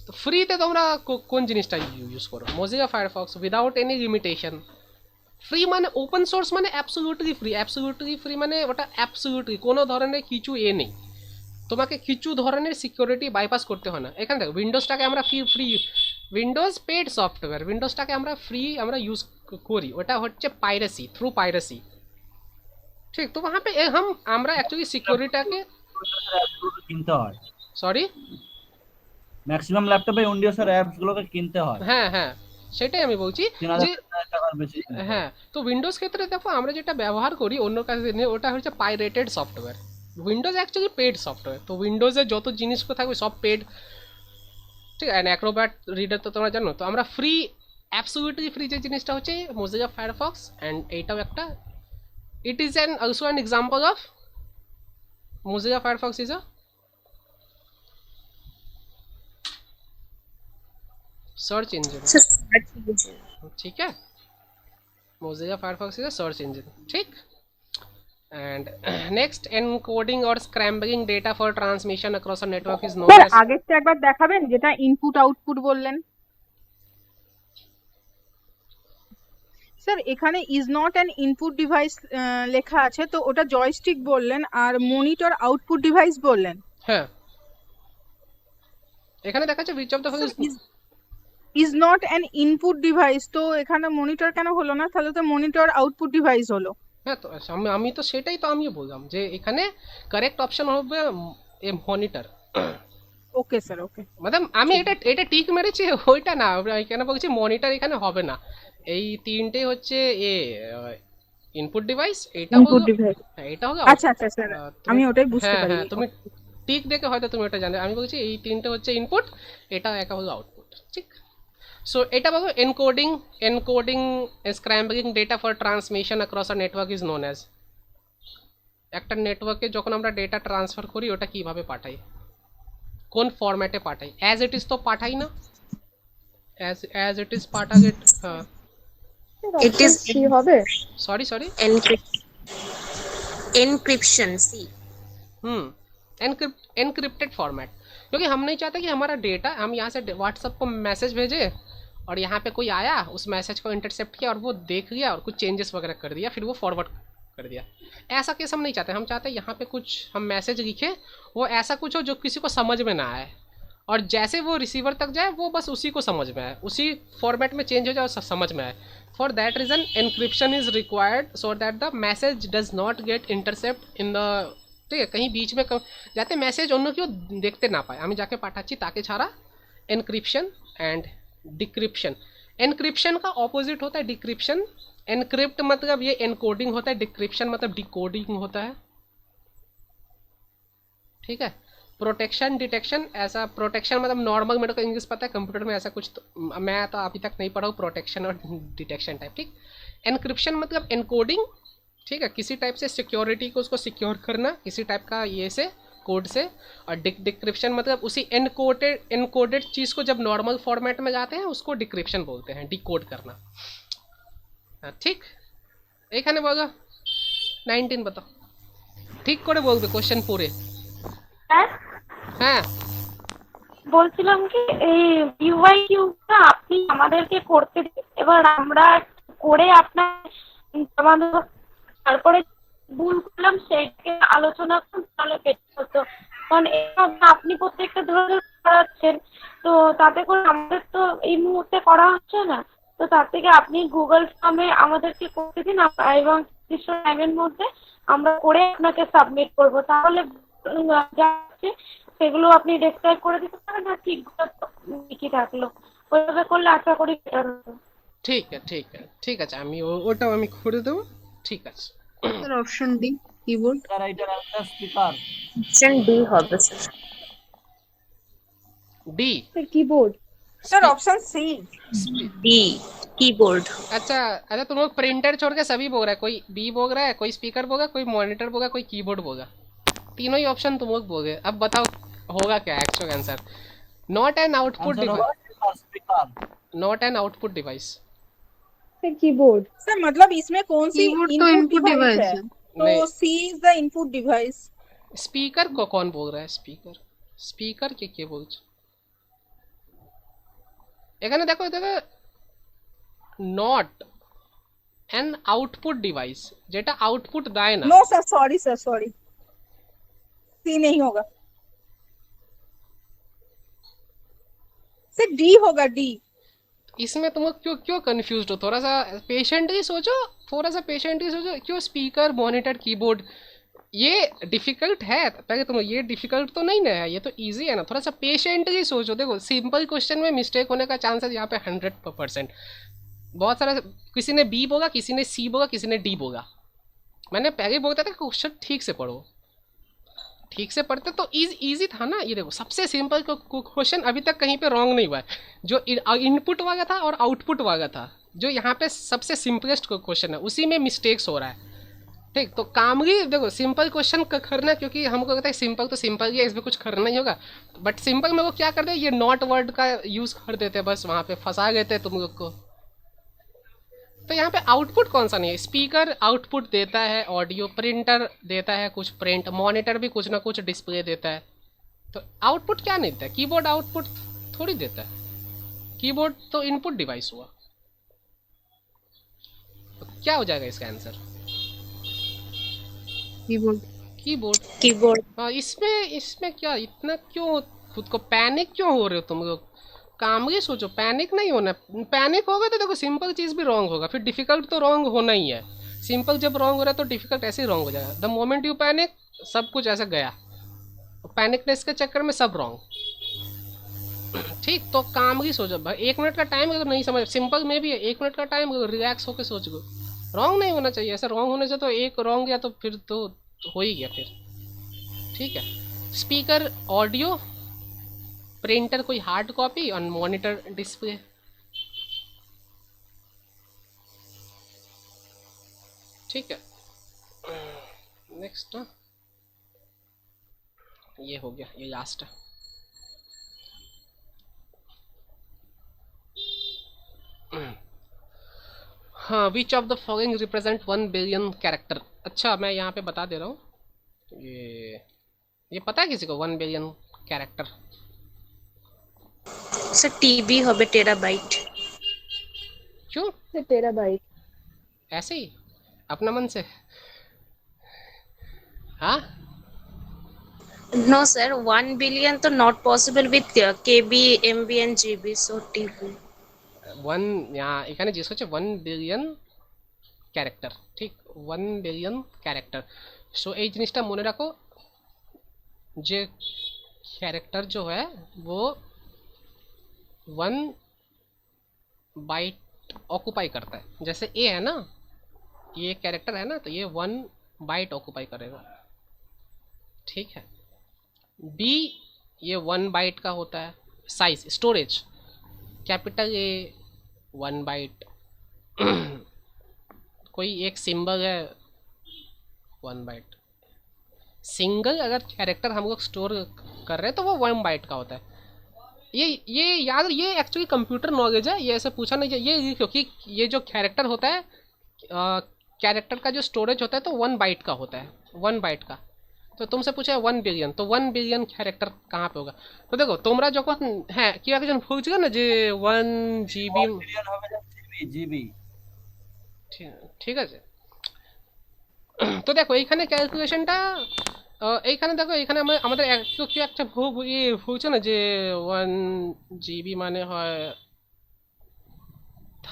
তো ফ্রিতে তোমরা কোন জিনিসটা ইউজ করো? Mozilla Firefox without any limitation. Free মানে ওপেন সোর্স মানে অ্যাবসলিউটলি ফ্রি মানে ওটা অ্যাবসলিউটলি কোনো ধরনের কিছু নেই, তোমাকে কিছু ধরনের সিকিউরিটি বাইপাস করতে হয় না। এখানে দেখো উইন্ডোজটাকে আমরা ফ্রি উইন্ডোজ পেড সফটওয়্যার, উইন্ডোজটাকে আমরা ফ্রি আমরা ইউজ করি, ওটা হচ্ছে পাইরেসি, থ্রু পাইরেসি, ঠিক। তো वहाँ पे আমরা অ্যাকচুয়ালি সিকিউরিটিটাকে কিনতে হয়। সরি ম্যাক্সিমাম ল্যাপটপে উইন্ডোজের অ্যাপস গুলোকে কিনতে হয়। হ্যাঁ সেটাই আমি বলছি যে হ্যাঁ। তো উইন্ডোজ ক্ষেত্রে দেখো আমরা যেটা ব্যবহার করি অন্য কাজে নিয়ে, ওটা হচ্ছে pirated software. Windows actually paid software, তো উইন্ডোজে যত জিনিসগুলো থাকবে সব পেড, ঠিক আছে। অ্যাক্রোব্যাট রিডার তো তোমরা জানো। তো আমরা ফ্রি অ্যাবসলিউটলি ফ্রি যে জিনিসটা হচ্ছে মোজিলা ফায়ারফক্স, অ্যান্ড এইটাও একটা, it is also an example of Mozilla Firefox is a search engine, So search engine. ठीक है। Mozilla Firefox is a search engine, ठीक। एंड नेक्स्ट, एनकोडिंग और scrambling data for transmission across a network is known sir as. আগেরটা একবার দেখাবেন যেটা input output বললেন। Sir এখানে is not an input device লেখা আছে, তো ওটা জয়স্টিক বললেন, আর মনিটর আউটপুট ডিভাইস বললেন। হ্যাঁ, এখানে দেখা যাচ্ছে which of the following is not an input device, তো এখানে মনিটর কেন হলো না? তাহলে তো মনিটর আউটপুট ডিভাইস হলো। হ্যাঁ, তো আমি তো সেটাই তো আমিও বললাম যে এখানে কারেক্ট অপশন হবে এ মনিটর। ওকে স্যার, ওকে। মানে আমি এটা টিক মেরেছি, ওইটা না, এখানে বলছি মনিটর এখানে হবে না। এই তিনটে হচ্ছে এ ইনপুট ডিভাইস, এটা ইনপুট হলো, ডিভাইস। হ্যাঁ এটা হলো আচ্ছা আচ্ছা স্যার, আমি ওটাই বুঝতে হ্যাঁ পারিনি। হ্যাঁ, তুমি টিক দেখে হয়তো তুমি ওটা জানো, আমি বলছি এই তিনটে হচ্ছে ইনপুট, এটা একা হলো আউটপুট, ঠিক। সো এটা বলো encoding scrambling data for transmission across a network is known as. একটা নেটওয়ার্কে যখন আমরা ডেটা ট্রান্সফার করি ওটা কিভাবে পাঠাই, কোন ফরম্যাটে পাঠাই? অ্যাজ ইট ইজ তো পাঠাই না, অ্যাজ ইট ইজ পাঠাগে। হ্যাঁ, It is কি হবে? Sorry encryption. See. Encrypted format, क्योंकि हम नहीं चाहते कि हमारा डेटा, हम यहाँ से व्हाट्सएप को मैसेज भेजे और यहाँ पे कोई आया, उस मैसेज को इंटरसेप्ट किया और वो देख लिया और कुछ चेंजेस वगैरह कर दिया, फिर वो फॉरवर्ड कर दिया। ऐसा केस हम नहीं चाहते। हम चाहते हैं यहाँ पे कुछ हम मैसेज लिखे, वो ऐसा कुछ हो जो किसी को समझ में ना आए, और जैसे वो रिसीवर तक जाए वो बस उसी को समझ में आए, उसी फॉर्मेट में चेंज हो जाए और समझ में आए। For that reason encryption is required so that the message does not gate intercept in the, ठीक है, कहीं बीच में जाते मैसेज অন্য কেউ দেখতে না পায়, আমি যাকে পাঠাচ্ছি তাকে ছাড়া। एनक्रिप्शन एंड डिक्रिप्शन, एनक्रिप्शन का ऑपोजिट होता है डिक्रिप्शन। एनक्रिप्ट मतलब ये एनकोडिंग होता है, डिक्रिप्शन मतलब डिकोडिंग होता है, ठीक है। प्रोटेक्शन डिटेक्शन, ऐसा प्रोटेक्शन मतलब नॉर्मल, मेरे को इंग्लिश पता है, कंप्यूटर में ऐसा कुछ तो मैं तो अभी तक नहीं पढ़ा हूँ प्रोटेक्शन और डिटेक्शन टाइप, ठीक। एनक्रिप्शन मतलब एनकोडिंग, ठीक है, किसी टाइप से सिक्योरिटी को उसको सिक्योर करना किसी टाइप का ये से कोड से। और डिक्रिप्शन मतलब उसी एनकोडेड चीज़ को जब नॉर्मल फॉर्मेट में जाते हैं उसको डिक्रिप्शन बोलते हैं, डिकोड करना, ठीक। এখানে বলো 19 बताओ, ঠিক করে বলবে কোশ্চেন পড়ে। হ্যাঁ, হ্যাঁ, বলছিলাম কি এই ইউআই কিউটা আপনি আমাদেরকে করতে দিন, এবার আমরা করে আপনার আমাদের তারপরে ভুল করলাম সেটাকে আলোচনা করুন, তাহলে বেটার হতো। কারণ এইভাবে আপনি প্রত্যেকটা ধরে করাচ্ছেন, তো তাতে করে আমাদের তো এই মুহূর্তে করা হচ্ছে না। তো তার থেকে আপনি গুগল ফর্মে আমাদেরকে করতে দিন, এবং নির্দিষ্ট টাইমের মধ্যে আমরা করে আপনাকে সাবমিট করবো, তাহলে যা আছে সেগুলো আপনি ডেসক্রাইব করে দিতে পারেন, আর ঠিকই থাকলো। ওইভাবে করলে আশা করি বেটার হতো। ঠিক আছে ঠিক আছে ঠিক আছে, আমি ওটাও আমি করে দেবো, ঠিক আছে। Sir option D keyboard. Writer answer speaker. Option D হবে sir. D keyboard. Sir option C. D keyboard. अच्छा अच्छा, तुम लोग प्रिंटर छोड़ के सभी बोल रहा है, कोई बी बोल रहा है, कोई स्पीकर बोला, कोई मॉनिटर बोला, कोई कीबोर्ड बोला, तीनों ही ऑप्शन तुम लोग बोल गए। अब बताओ होगा क्या actual answer? Not an output device, speaker. Not an output device. Keyboard. Sir मतलब इसमें कौन सी कीबोर्ड तो इनपुट डिवाइस है। तो C is the input device. Speaker को कौन बोल रहा है? स्पीकर स्पीकर के बोलছে এখানে দেখো দেখো, নট এন আউটপুট ডিভাইস, যেটা আউটপুট দেয় না। No sir, sorry sir, sorry, C नहीं होगा सर, डी होगा, डी। इसमें तुम लोग क्यों क्यों कंफ्यूज्ड हो? थोड़ा सा पेशेंटली सोचो, थोड़ा सा पेशेंटली सोचो, क्यों स्पीकर मॉनिटर कीबोर्ड ये डिफिकल्ट है? पहले तुम ये डिफिकल्ट तो नहीं ना है, ये तो इजी है ना। थोड़ा सा पेशेंटली सोचो, देखो सिंपल क्वेश्चन में मिस्टेक होने का चांसेस यहाँ पे 100%। बहुत सारा, किसी ने बी बोला, किसी ने सी बोला, किसी ने डी बोला। मैंने पहले बोलता था क्वेश्चन ठीक से पढ़ो, ठीक से पढ़ते तो इजी था ना। ये देखो सबसे सिंपल क्वेश्चन अभी तक कहीं पे रॉन्ग नहीं हुआ है, जो इनपुट वाला था और आउटपुट वाला था, जो यहाँ पे सबसे सिंपलेस्ट क्वेश्चन है उसी में मिस्टेक्स हो रहा है, ठीक, तो कामगी देखो सिंपल क्वेश्चन करना, क्योंकि हमको लगता है सिंपल तो सिंपल ही है, इसमें कुछ करना ही होगा। बट सिंपल में वो क्या करते हैं, ये नॉट वर्ड का यूज कर देते हैं, बस वहां पे फंसा देते हैं तुम लोग को। तो यहाँ पे आउटपुट कौन सा नहीं है, स्पीकर आउटपुट देता है ऑडियो, प्रिंटर देता है कुछ प्रिंट, मॉनिटर भी कुछ ना कुछ डिस्प्ले देता है। तो आउटपुट क्या नहीं देता है, कीबोर्ड आउटपुट थोड़ी देता है, कीबोर्ड तो इनपुट डिवाइस हुआ। तो क्या हो जाएगा इसका आंसर, कीबोर्ड। कीबोर्ड। Keyboard. हाँ, इसमें इसमें क्या इतना क्यों खुद को पैनिक क्यों हो रहे हो तुम लोग, कामली सोचो, पैनिक नहीं होना। पैनिक होगा तो देखो सिंपल चीज़ भी रॉन्ग होगा, फिर डिफिकल्ट तो रॉन्ग होना ही है। सिंपल जब रॉन्ग हो रहा है तो डिफिकल्ट ऐसे ही रॉन्ग हो जाएगा। द मोमेंट यू पैनिक सब कुछ ऐसा गया, पैनिकनेस के चक्कर में सब रॉन्ग। ठीक, तो कामली सोचो भाई, 1 मिनट का टाइम अगर नहीं समझ, सिंपल में भी है 1 मिनट का टाइम, रिलैक्स होकर सोच लो, रॉन्ग नहीं होना चाहिए। ऐसा रॉन्ग होने से तो एक रॉन्ग या तो फिर तो हो ही गया फिर। ठीक है, स्पीकर ऑडियो, प्रिंटर कोई हार्ड कॉपी और मॉनिटर डिस्प्ले। ठीक है, नेक्स्ट ये हो गया, ये लास्ट है। हाँ, विच of the following represent 1 billion character. अच्छा, मैं यहाँ पे बता दे रहा हूँ, ये पता है किसी को 1 बिलियन कैरेक्टर? Sir, TB হবে terabyte. क्यों? से तेरा बाइक। ऐसे ही अपना मन से? हाँ, No, sir. 1 billion तो not possible with KB, MB and GB. So TB. 1 यहाँ এখানে জিজ্ঞেস করছে 1 বিলিয়ন ক্যারেক্টার। ঠিক, 1 বিলিয়ন ক্যারেক্টার। সো এই জিনিসটা মনে রাখো যে कैरेक्टर जो है वो 1 बाइट ऑक्यूपाई करता है। जैसे ए है ना, ये कैरेक्टर है ना, तो ये 1 बाइट ऑक्यूपाई करेगा। ठीक है, बी ये 1 बाइट का होता है size, storage. Capital A 1 byte. कोई एक सिंबल है 1 बाइट। सिंगल अगर कैरेक्टर हम लोग स्टोर कर रहे हैं तो वो 1 बाइट का होता है। ये याद, ये एक्चुअली कंप्यूटर नॉलेज है, ये ऐसे पूछा नहीं चाहिए ये, क्योंकि ये जो कैरेक्टर होता है, कैरेक्टर का जो स्टोरेज होता है तो 1 बाइट का होता है, 1 बाइट का। तो तुमसे पूछा है 1 बिलियन, तो 1 बिलियन कैरेक्टर कहाँ पे होगा? तो देखो তোমরা যখন হ্যাঁ কি একজন বলছিল না যে 1 জিবি, বিলিয়ন হবে না, জিবি। ঠিক আছে। তো দেখো এইখানে ক্যালকুলেশনটা, এইখানে দেখো, এইখানে আমাদের কেউ একটা বলছে না যে 1 জিবি মানে হয়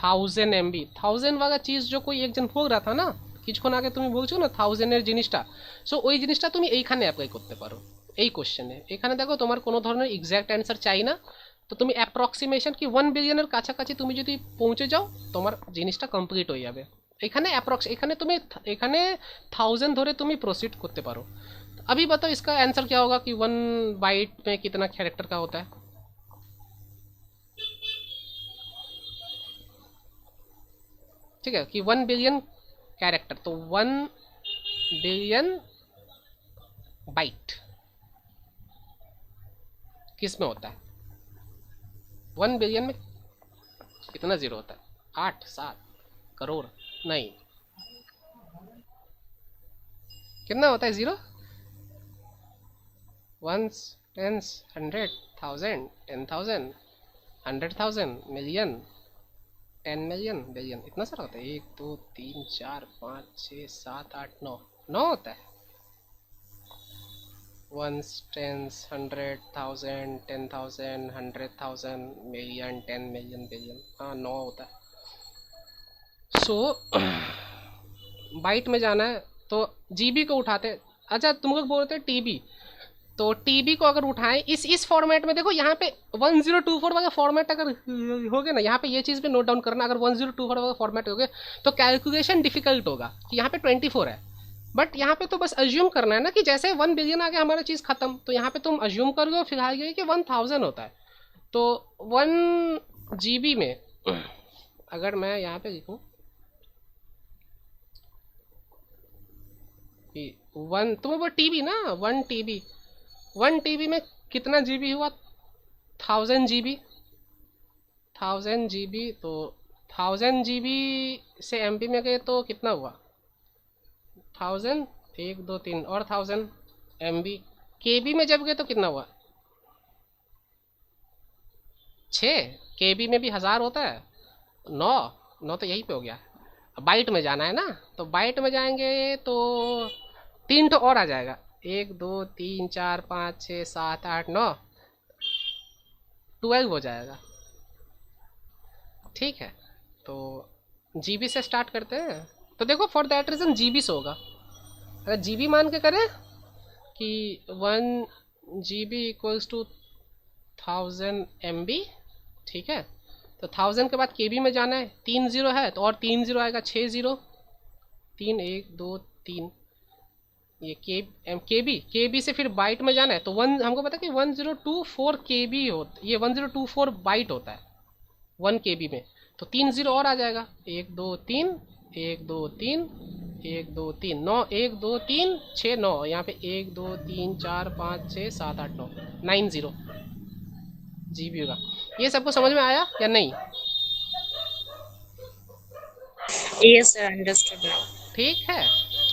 1000 MB। 1000 वाला चीज़ जो कोई একজন বল रहा था ना কিছুক্ষণ আগে, তুমি বলছো না 1000 এর জিনিসটা, সো ওই জিনিসটা তুমি এইখানে অ্যাপ্লাই করতে পারো এই কোশ্চেনে। এখানে দেখো তোমার কোনো ধরনের এক্স্যাক্ট অ্যান্সার চাই না, তো তুমি অ্যাপ্রক্সিমেশন কি 1 বিলিয়নের কাছাকাছি তুমি যদি পৌঁছে যাও তোমার জিনিসটা কমপ্লিট হয়ে যাবে। এখানে এখানে তুমি এখানে 1000 ধরে তুমি প্রসিড করতে পারো। अभी बताओ इसका आंसर क्या होगा कि 1 बाइट में कितना कैरेक्टर का होता है? ठीक है, कि 1 बिलियन कैरेक्टर, तो 1 बिलियन बाइट किस में होता है? 1 बिलियन में कितना जीरो होता है? 8, 7 करोड़ नहीं, कितना होता है zero? 1s, 10s, 100, 1000, 10,000, 100,000, million, 10 million, billion, इतना सारा होता है? 1 2 3 4 5 6 7 8 9 9 होता है। 1s, 10s, 100, 1000, 10,000, 100,000, million, 10 million, billion, हाँ 9 होता है। सो बाइट में जाना है तो जीबी को उठाते। अच्छा, तुम लोग बोल रहे थे टीबी, तो टीबी को अगर उठाएं इस फॉर्मेट में, देखो यहाँ पे 1024 वाला फॉर्मेट अगर हो गया ना, यहाँ पे ये चीज़ भी नोट डाउन करना, अगर 1024 वाला फॉर्मेट हो गया तो कैलकुलेशन डिफिकल्ट होगा कि यहाँ पे 24 है, बट यहाँ पे तो बस अज्यूम करना है ना कि जैसे 1 बिलियन आ गया हमारा चीज़ खत्म, तो यहाँ पे तुम अज्यूम कर लो फिलहाल ये कि 1000 होता है। तो 1 GB में अगर मैं यहाँ पे लिखूँ वन तुम्हें वो टीबी ना, 1 TB में कितना जीबी हुआ? 1000 GB। 1000 GB तो 1000 GB से एमबी में गए तो कितना हुआ? 1000, 1 2 3 और 1000 MB। केबी में जब गए तो कितना हुआ? 6। केबी में भी 1000 होता है। 9 तो यहीं पे हो गया। बाइट में जाना है ना, तो बाइट में जाएंगे तो 3 तो और आ जाएगा। 1 2 3 4 5 6 7 8 9 12 हो जाएगा। ठीक है, तो जीबी से स्टार्ट करते हैं। तो देखो फॉर दैट रीज़न जीबी से होगा। अगर जीबी मान के करें कि 1 GB इक्वल्स टू 1000 MB। ठीक है, तो 1000 के बाद केबी में जाना है, 3 0 है तो और 3 0 आएगा, 6 0 3 1 2 3। ये केबी से फिर बाइट में जाना है तो हमको पता है कि 1024 KB ये 1024 बाइट होता है 1 KB में। तो 3 0 और आ जाएगा, 1 2 3 1 2 3 1 2 3 9 1 2 3 6 9। यहाँ पे 1 2 3 4 5 6 7 8 9 9 0 GB होगा। ये सबको समझ में आया या नहीं? Yes, sir, understood now. ঠিক হ্যাঁ,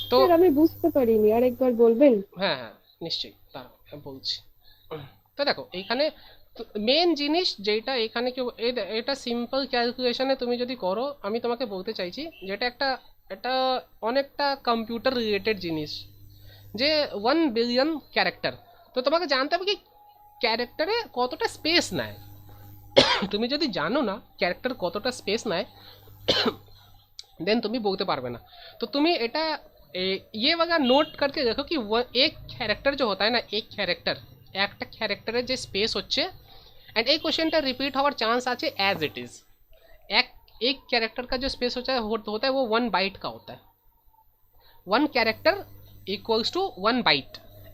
তো স্যার আমি বুঝতে পারিনি, আরেকবার বলবেন? হ্যাঁ হ্যাঁ নিশ্চয়ই, দাঁড়াও বলছি। তো দেখো এইখানে মেন জিনিস যেটা এখানে কেউ এটা সিম্পল ক্যালকুলেশনে তুমি যদি করো, আমি তোমাকে বলতে চাইছি যেটা এটা অনেকটা কম্পিউটার রিলেটেড জিনিস, যে 1 বিলিয়ন ক্যারেক্টার। তো তোমাকে জানতে হবে কি ক্যারেক্টারে কতটা স্পেস নেয়। তুমি যদি জানো না ক্যারেক্টার কতটা স্পেস নেয় देन तुम बोलते पारबे ना। तो तुम्हें एटा ये वाला नोट करके देखो कि एक कैरेक्टर जो होता है ना, एक कैरेक्टर जो स्पेस होच्छे एंड एक क्वेश्चन रिपीट हওয়ার चांस आछे एज इट इज। एक कैरेक्टर का जो स्पेस होता है वो 1 बाइट का होता है। 1 कैरेक्टर इक्वल्स टू 1 बाइट।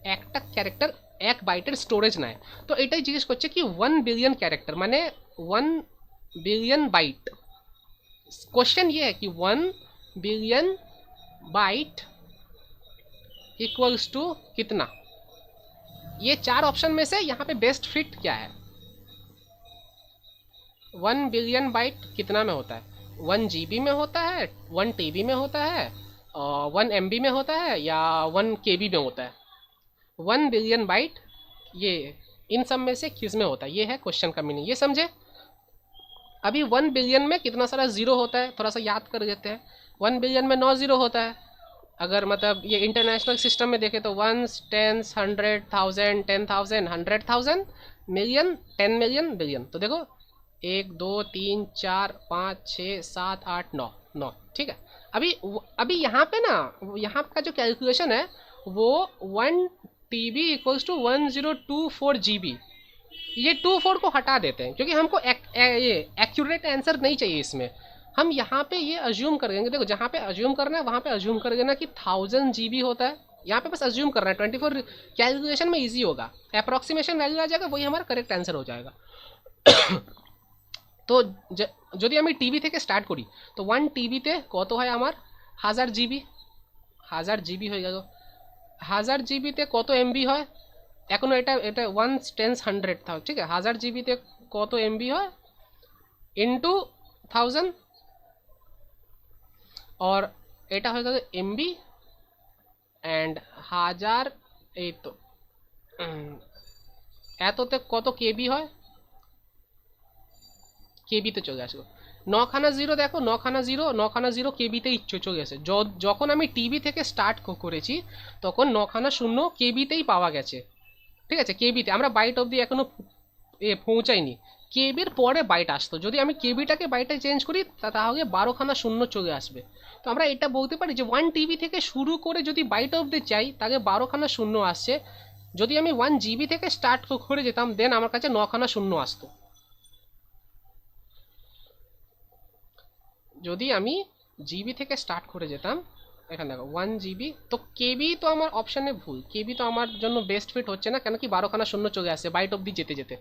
एक कैरेक्टर 1 बाइटर स्टोरेज ना है। तो एटाई जिज्ञेस करछे कि 1 बिलियन कैरेक्टर माने 1 बिलियन बाइट। क्वेश्चन ये है कि 1 बिलियन बाइट इक्वल्स टू कितना। ये 4 ऑप्शन में से यहाँ पे बेस्ट फिट क्या है? 1 बिलियन बाइट कितना में होता है? 1 GB में होता है, 1 TB में होता है, 1 MB में होता है या 1 KB में होता है? 1 बिलियन बाइट ये इन सब में से किस में होता है? ये है क्वेश्चन का मीनिंग, ये समझे? अभी 1 बिलियन में कितना सारा जीरो होता है थोड़ा सा याद कर लेते हैं। 1 बिलियन में 9 जीरो होता है। अगर मतलब ये इंटरनेशनल सिस्टम में देखें तो 1s 10s 100 1000 10,000 100,000 million 10 million billion. तो देखो 1 2 3 4 5 6 7 8 9 9। ठीक है, अभी यहाँ पे ना, यहाँ का जो कैलकुलेशन है वो 1 TB इक्वल्स टू 1024 GB। ये 24 को हटा देते हैं क्योंकि हमको ये एक्यूरेट आंसर नहीं चाहिए इसमें। हम यहाँ पे ये अज्यूम कर देंगे। देखो जहाँ पे अज्यूम करना है वहाँ पे अज्यूम कर देना कि 1000 GB होता है। यहाँ पे बस अज्यूम करना है, 24 कैलकुलेशन में इजी होगा, अप्रॉक्सीमेशन वैल्यू आ जाएगा, वही हमारा करेक्ट आंसर हो जाएगा। तो যদি আমি টিভি থেকে স্টার্ট করি তো 1 টিভিতে কত হয় আমার 1000 GB। 1000 GB হয়ে গেল। 1000 GBতে কত MB হয়? এখনো এটা 1 10 100 था। ठीक है, 1000 GBতে কত MB হয় ইনটু 1000 और এটা হয়ে গেল MB এন্ড 1000 এই তো এততে কত KB হয়? কেবিতে চলে আসলো। 9 খানা জিরো দেখো, 9 খানা জিরো কেবিতেই চলে গেছে। যখন আমি টিভি থেকে স্টার্ট করেছি তখন 9 খানা শূন্য কেবিতেই পাওয়া গেছে। ঠিক আছে, কেবিতে আমরা বাইট অবধি এখনো পৌঁছাইনি, কেবির পরে বাইট আসতো। যদি আমি কেবিটাকে বাইটে চেঞ্জ করি তাহলে 12 খানা শূন্য চলে আসবে। তো আমরা এটা বলতে পারি যে 1 টিভি থেকে শুরু করে যদি বাইট অবধি চাই তাহলে 12 খানা শূন্য আসছে। যদি আমি 1 GB থেকে স্টার্ট করে যেতাম দেন আমার কাছে 9 খানা শূন্য আসতো। যদি আমি জিবি থেকে স্টার্ট করে যেতাম, এখানে দেখো 1 GB, তো কেবি তো আমার অপশানে ভুল, কেবি তো আমার জন্য বেস্ট ফিট হচ্ছে না, কেন কি 12 খানা শূন্য চলে আসছে বাইট অবধি যেতে যেতে।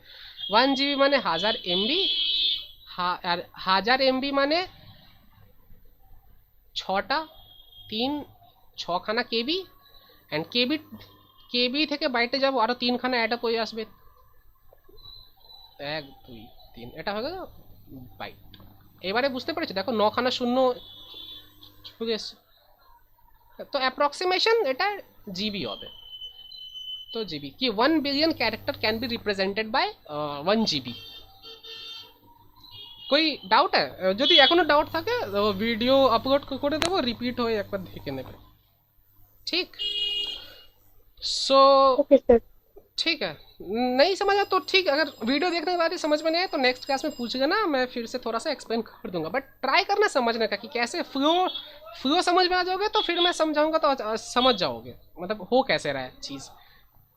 1 GB মানে 1000 MB, আর 1000 MB মানে 6 খানা কেবি অ্যান্ড কেবি থেকে বাইটে যাব আরও তিনখানা অ্যাড আপ হয়ে আসবে, 1 2 3, এটা হয়ে গেল বাইট। এবারে বুঝতে পেরেছো, দেখো 9খানা শূন্য চলে এসছে, তো অ্যাপ্রক্সিমেশন এটা জিবি হবে। তো জিবি কি 1 billion character can be represented by 1 GB. कोई डाउट है? যদি এখনো ডাউট থাকে ভিডিও আপলোড করে দেবো, রিপিট হয়ে একবার দেখে নেবে, ठीक। So okay sir. ठीक है, नहीं समझा तो ठीक, अगर वीडियो देखने के बाद ही समझ में नहीं आए तो नेक्स्ट क्लास में पूछेगा ना, मैं फिर से थोड़ा सा एक्सप्लेन कर दूंगा, बट ट्राई करना समझने का कि कैसे फ्लो समझ में आ जाओगे तो फिर मैं समझाऊंगा तो समझ जाओगे मतलब हो कैसे रहा है चीज़।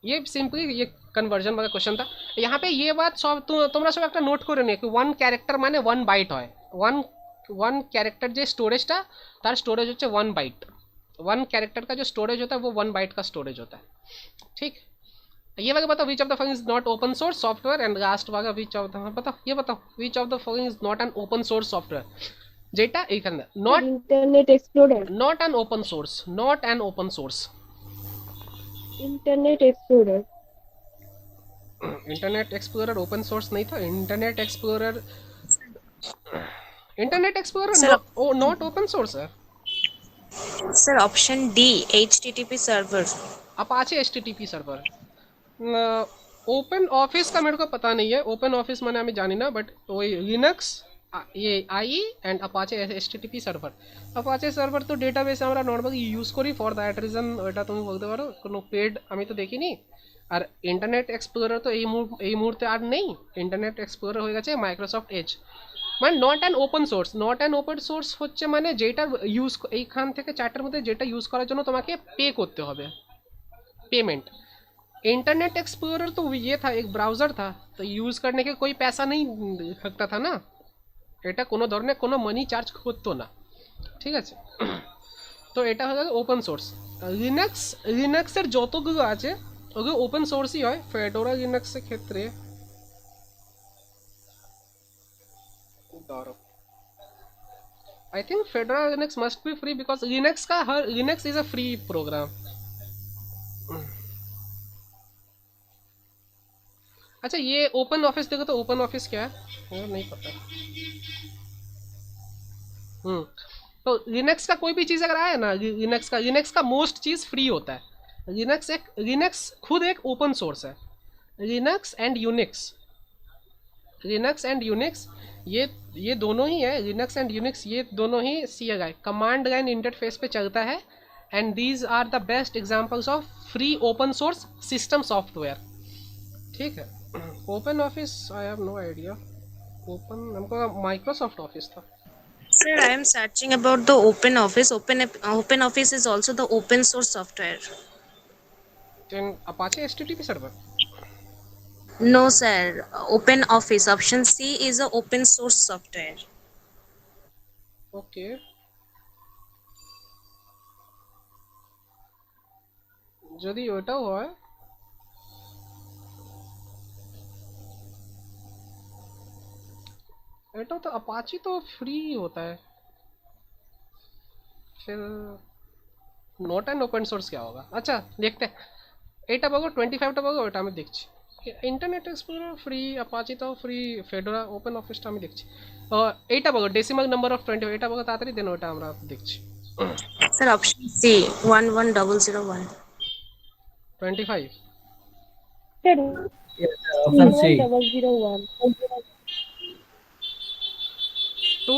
ये सिंपली ये कन्वर्जन वाला क्वेश्चन था। यहाँ पे ये बात सब তোমরা সব একটা নোট করে নিও कि 1 ক্যারেক্টার মানে 1 বাইট হয়। 1 ক্যারেক্টার যে স্টোরেজটা তার স্টোরেজ হচ্ছে 1 बाइट। 1 कैरेक्टर का जो स्टोरेज होता है वो 1 बाइट का स्टोरेज होता है, ठीक। ये वाला बताओ विच of the following is not open source software, and last वाला विच ऑफ द बताओ, ये बताओ विच of the following is not N open source software, যেটা এইখানে not internet explorer. Not an open source, not an open source. Internet Explorer. Internet explorer open source नहीं था। Internet explorer not open source है Sir, option D, HTTP server. Apache HTTP server. Open office का मेरे को पता नहीं है, Open office मैंने हमें जानी ना, बट वही लिनक्स ये आई and Apache HTTP server. Apache server तो डेटाबेस আমরা নরমালি ইউজ করি ফর দ্যাট রিজন, এটা তুমি বলতে পারো কোনো পেড আমি তো দেখিনি। আর ইন্টারনেট এক্সপ্লোরার তো এই মুহূর্তে আর নেই, ইন্টারনেট এক্সপ্লোরার হয়ে গেছে মাইক্রোসফট এজ। মানে not an open source, not an open source হচ্ছে মানে যেটা ইউজ এইখান থেকে চারটার মধ্যে যেটা ইউজ করার জন্য তোমাকে পে করতে হবে, पेमेंट। इंटरनेट एक्सप्लोरर तो ये था, एक ब्राउज़र था, तो यूज़ करने के कोई पैसा नहीं लगता था ना, এটা কোনো ধরনের কোনো মানি চার্জ করতো না, ঠিক আছে। তো এটা হলো ওপেন সোর্স। লিনাক্সের যতগুলো আছে ওগুলো ওপেন সোর্সই হয়। ফেডোরা লিনাক্সের ক্ষেত্রে I think Fedora Linux must be free because Linux is a free program. अच्छा ये ओपन ऑफिस देखो तो ओपन ऑफिस क्या है मुझे नहीं पता। तो लिनक्स का कोई भी चीज़ अगर आए ना, लिनक्स का मोस्ट चीज़ फ्री होता है। लिनक्स खुद एक ओपन सोर्स है। लिनक्स एंड यूनिक्स ये दोनों ही है। लिनक्स एंड यूनिक्स ये दोनों ही CLI कमांड लाइन इंटरफेस पे चलता है, and these are the best examples of free open source system software, ठीक है। Open Office I have no idea. Open हमको माइक्रोसॉफ्ट ऑफिस था। Sir, I am searching about the Open Office. Open Office is also the open source software. Then Apache HTTP server. No, sir. Open Office. Option C is a open source software. Okay. যদি ওটাও হয় এটা तो Apache तो free होता है, फिर not and open source क्या होगा। अच्छा देखते हैं এইটা পাবো 25টা পাবো, ওটা আমি দেখছি। ইন্টারনেট এক্সপ্লোরার ফ্রি, অ্যাপাচি তো ফ্রি, ফেডোরা ওপেন অফিসটা আমি দেখছি। এইটা পাবো ডেসিমাল নাম্বার অফ 20, এটা পাবো তাড়াতাড়ি, দেন ওটা আমরা দেখছি। Sir, option C, 11001. 25 sir option C. 1001। तो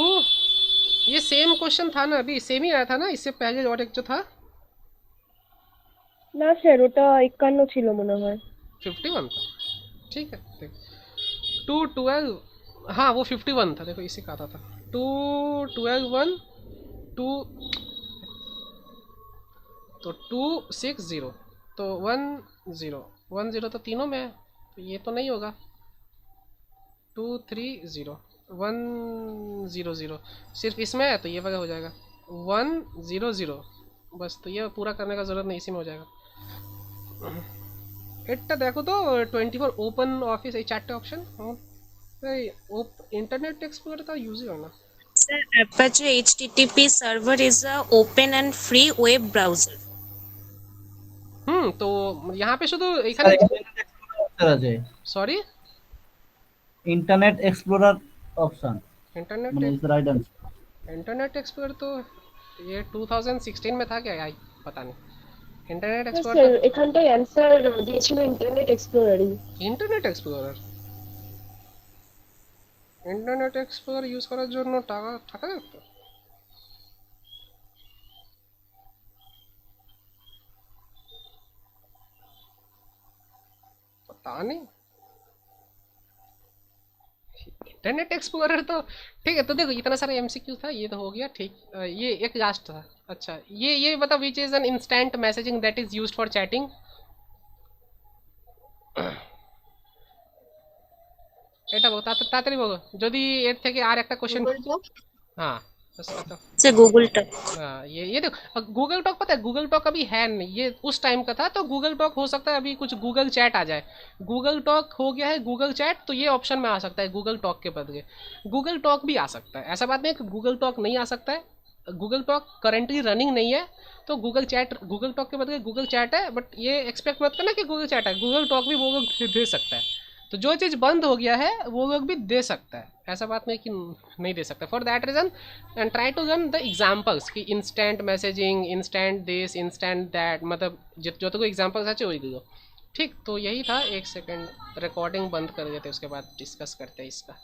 ये सेम क्वेश्चन था ना, अभी सेम ही आया था ना इससे पहले और एक जो था না স্যার ওটা 51 ছিল মনে হয়। 51 था, ठीक है। देख 212, हाँ वो 51 था, देखो इसी का आता था 212 1 2 तो 260 तो 10 तो तीनों में है, तो ये तो नहीं होगा। 230 100 सिर्फ इसमें है तो ये वाला हो जाएगा 100, बस। तो ये पूरा करने का ज़रूरत नहीं, इसी में हो जाएगा। এটা দেখো তো 24 ওপেন অফিস এই চারটে অপশন, এই ইন্টারনেট এক্সপ্লোরার তো ইউজই হয় না। Sir, Apache HTTP server is a open and free web browser. তো यहाँ पे শুধু স্যার এখানে ইন্টারনেট এক্সপ্লোরার আছে, sorry Internet Explorer option internet মানে is right answer. Internet explorer तो ये 2016 में था क्या आई पता नहीं इंटरनेट হ্যাঁ एक्सप्लोरर স্যার এখানটায় অ্যান্সার দিয়েছিল ইন্টারনেট এক্সপ্লোরারই। Internet Explorer Internet Explorer use করার জন্য টাকা টাকা লাগতো पता नहीं इंटरनेट एक्सप्लोरर तो ठीक है। तो देखो इतना सारा एमसीक्यू था, ये तो हो गया ठीक। ये एक लास्ट था। अच्छा ये बताओ which is an instant messaging that is used for chatting. এটা বলো তাড়াতাড়ি বলো, যদি এর থেকে আর একটা কোশ্চেন। हाँ बस बताओ। से गूगल टॉक। हाँ ये देखो गूगल टॉक, पता है गूगल टॉक अभी है नहीं, ये उस टाइम का था। तो गूगल टॉक हो सकता है अभी कुछ गूगल चैट आ जाए। गूगल टॉक हो गया है गूगल चैट, तो ये ऑप्शन में आ सकता है गूगल टॉक के बदले गूगल टॉक भी आ सकता है। ऐसा बात नहीं कि गूगल टॉक नहीं आ सकता है, गूगल टॉक करेंटली रनिंग नहीं है तो गूगल चैट, गूगल टॉक के बदले गूगल चैट है। बट ये एक्सपेक्ट मत करना कि गूगल चैट है, गूगल टॉक भी वो लोग दे सकता है। तो जो चीज़ बंद हो गया है वो लोग भी दे सकता है, ऐसा बात नहीं कि नहीं दे सकता। For that reason and try to learn the examples कि instant messaging, instant this, instant that, मतलब जो तो कोई एग्जाम्पल्स अच्छे वही दो। ठीक, तो यही था। एक सेकेंड रिकॉर्डिंग बंद कर देते उसके बाद डिस्कस करते हैं इसका।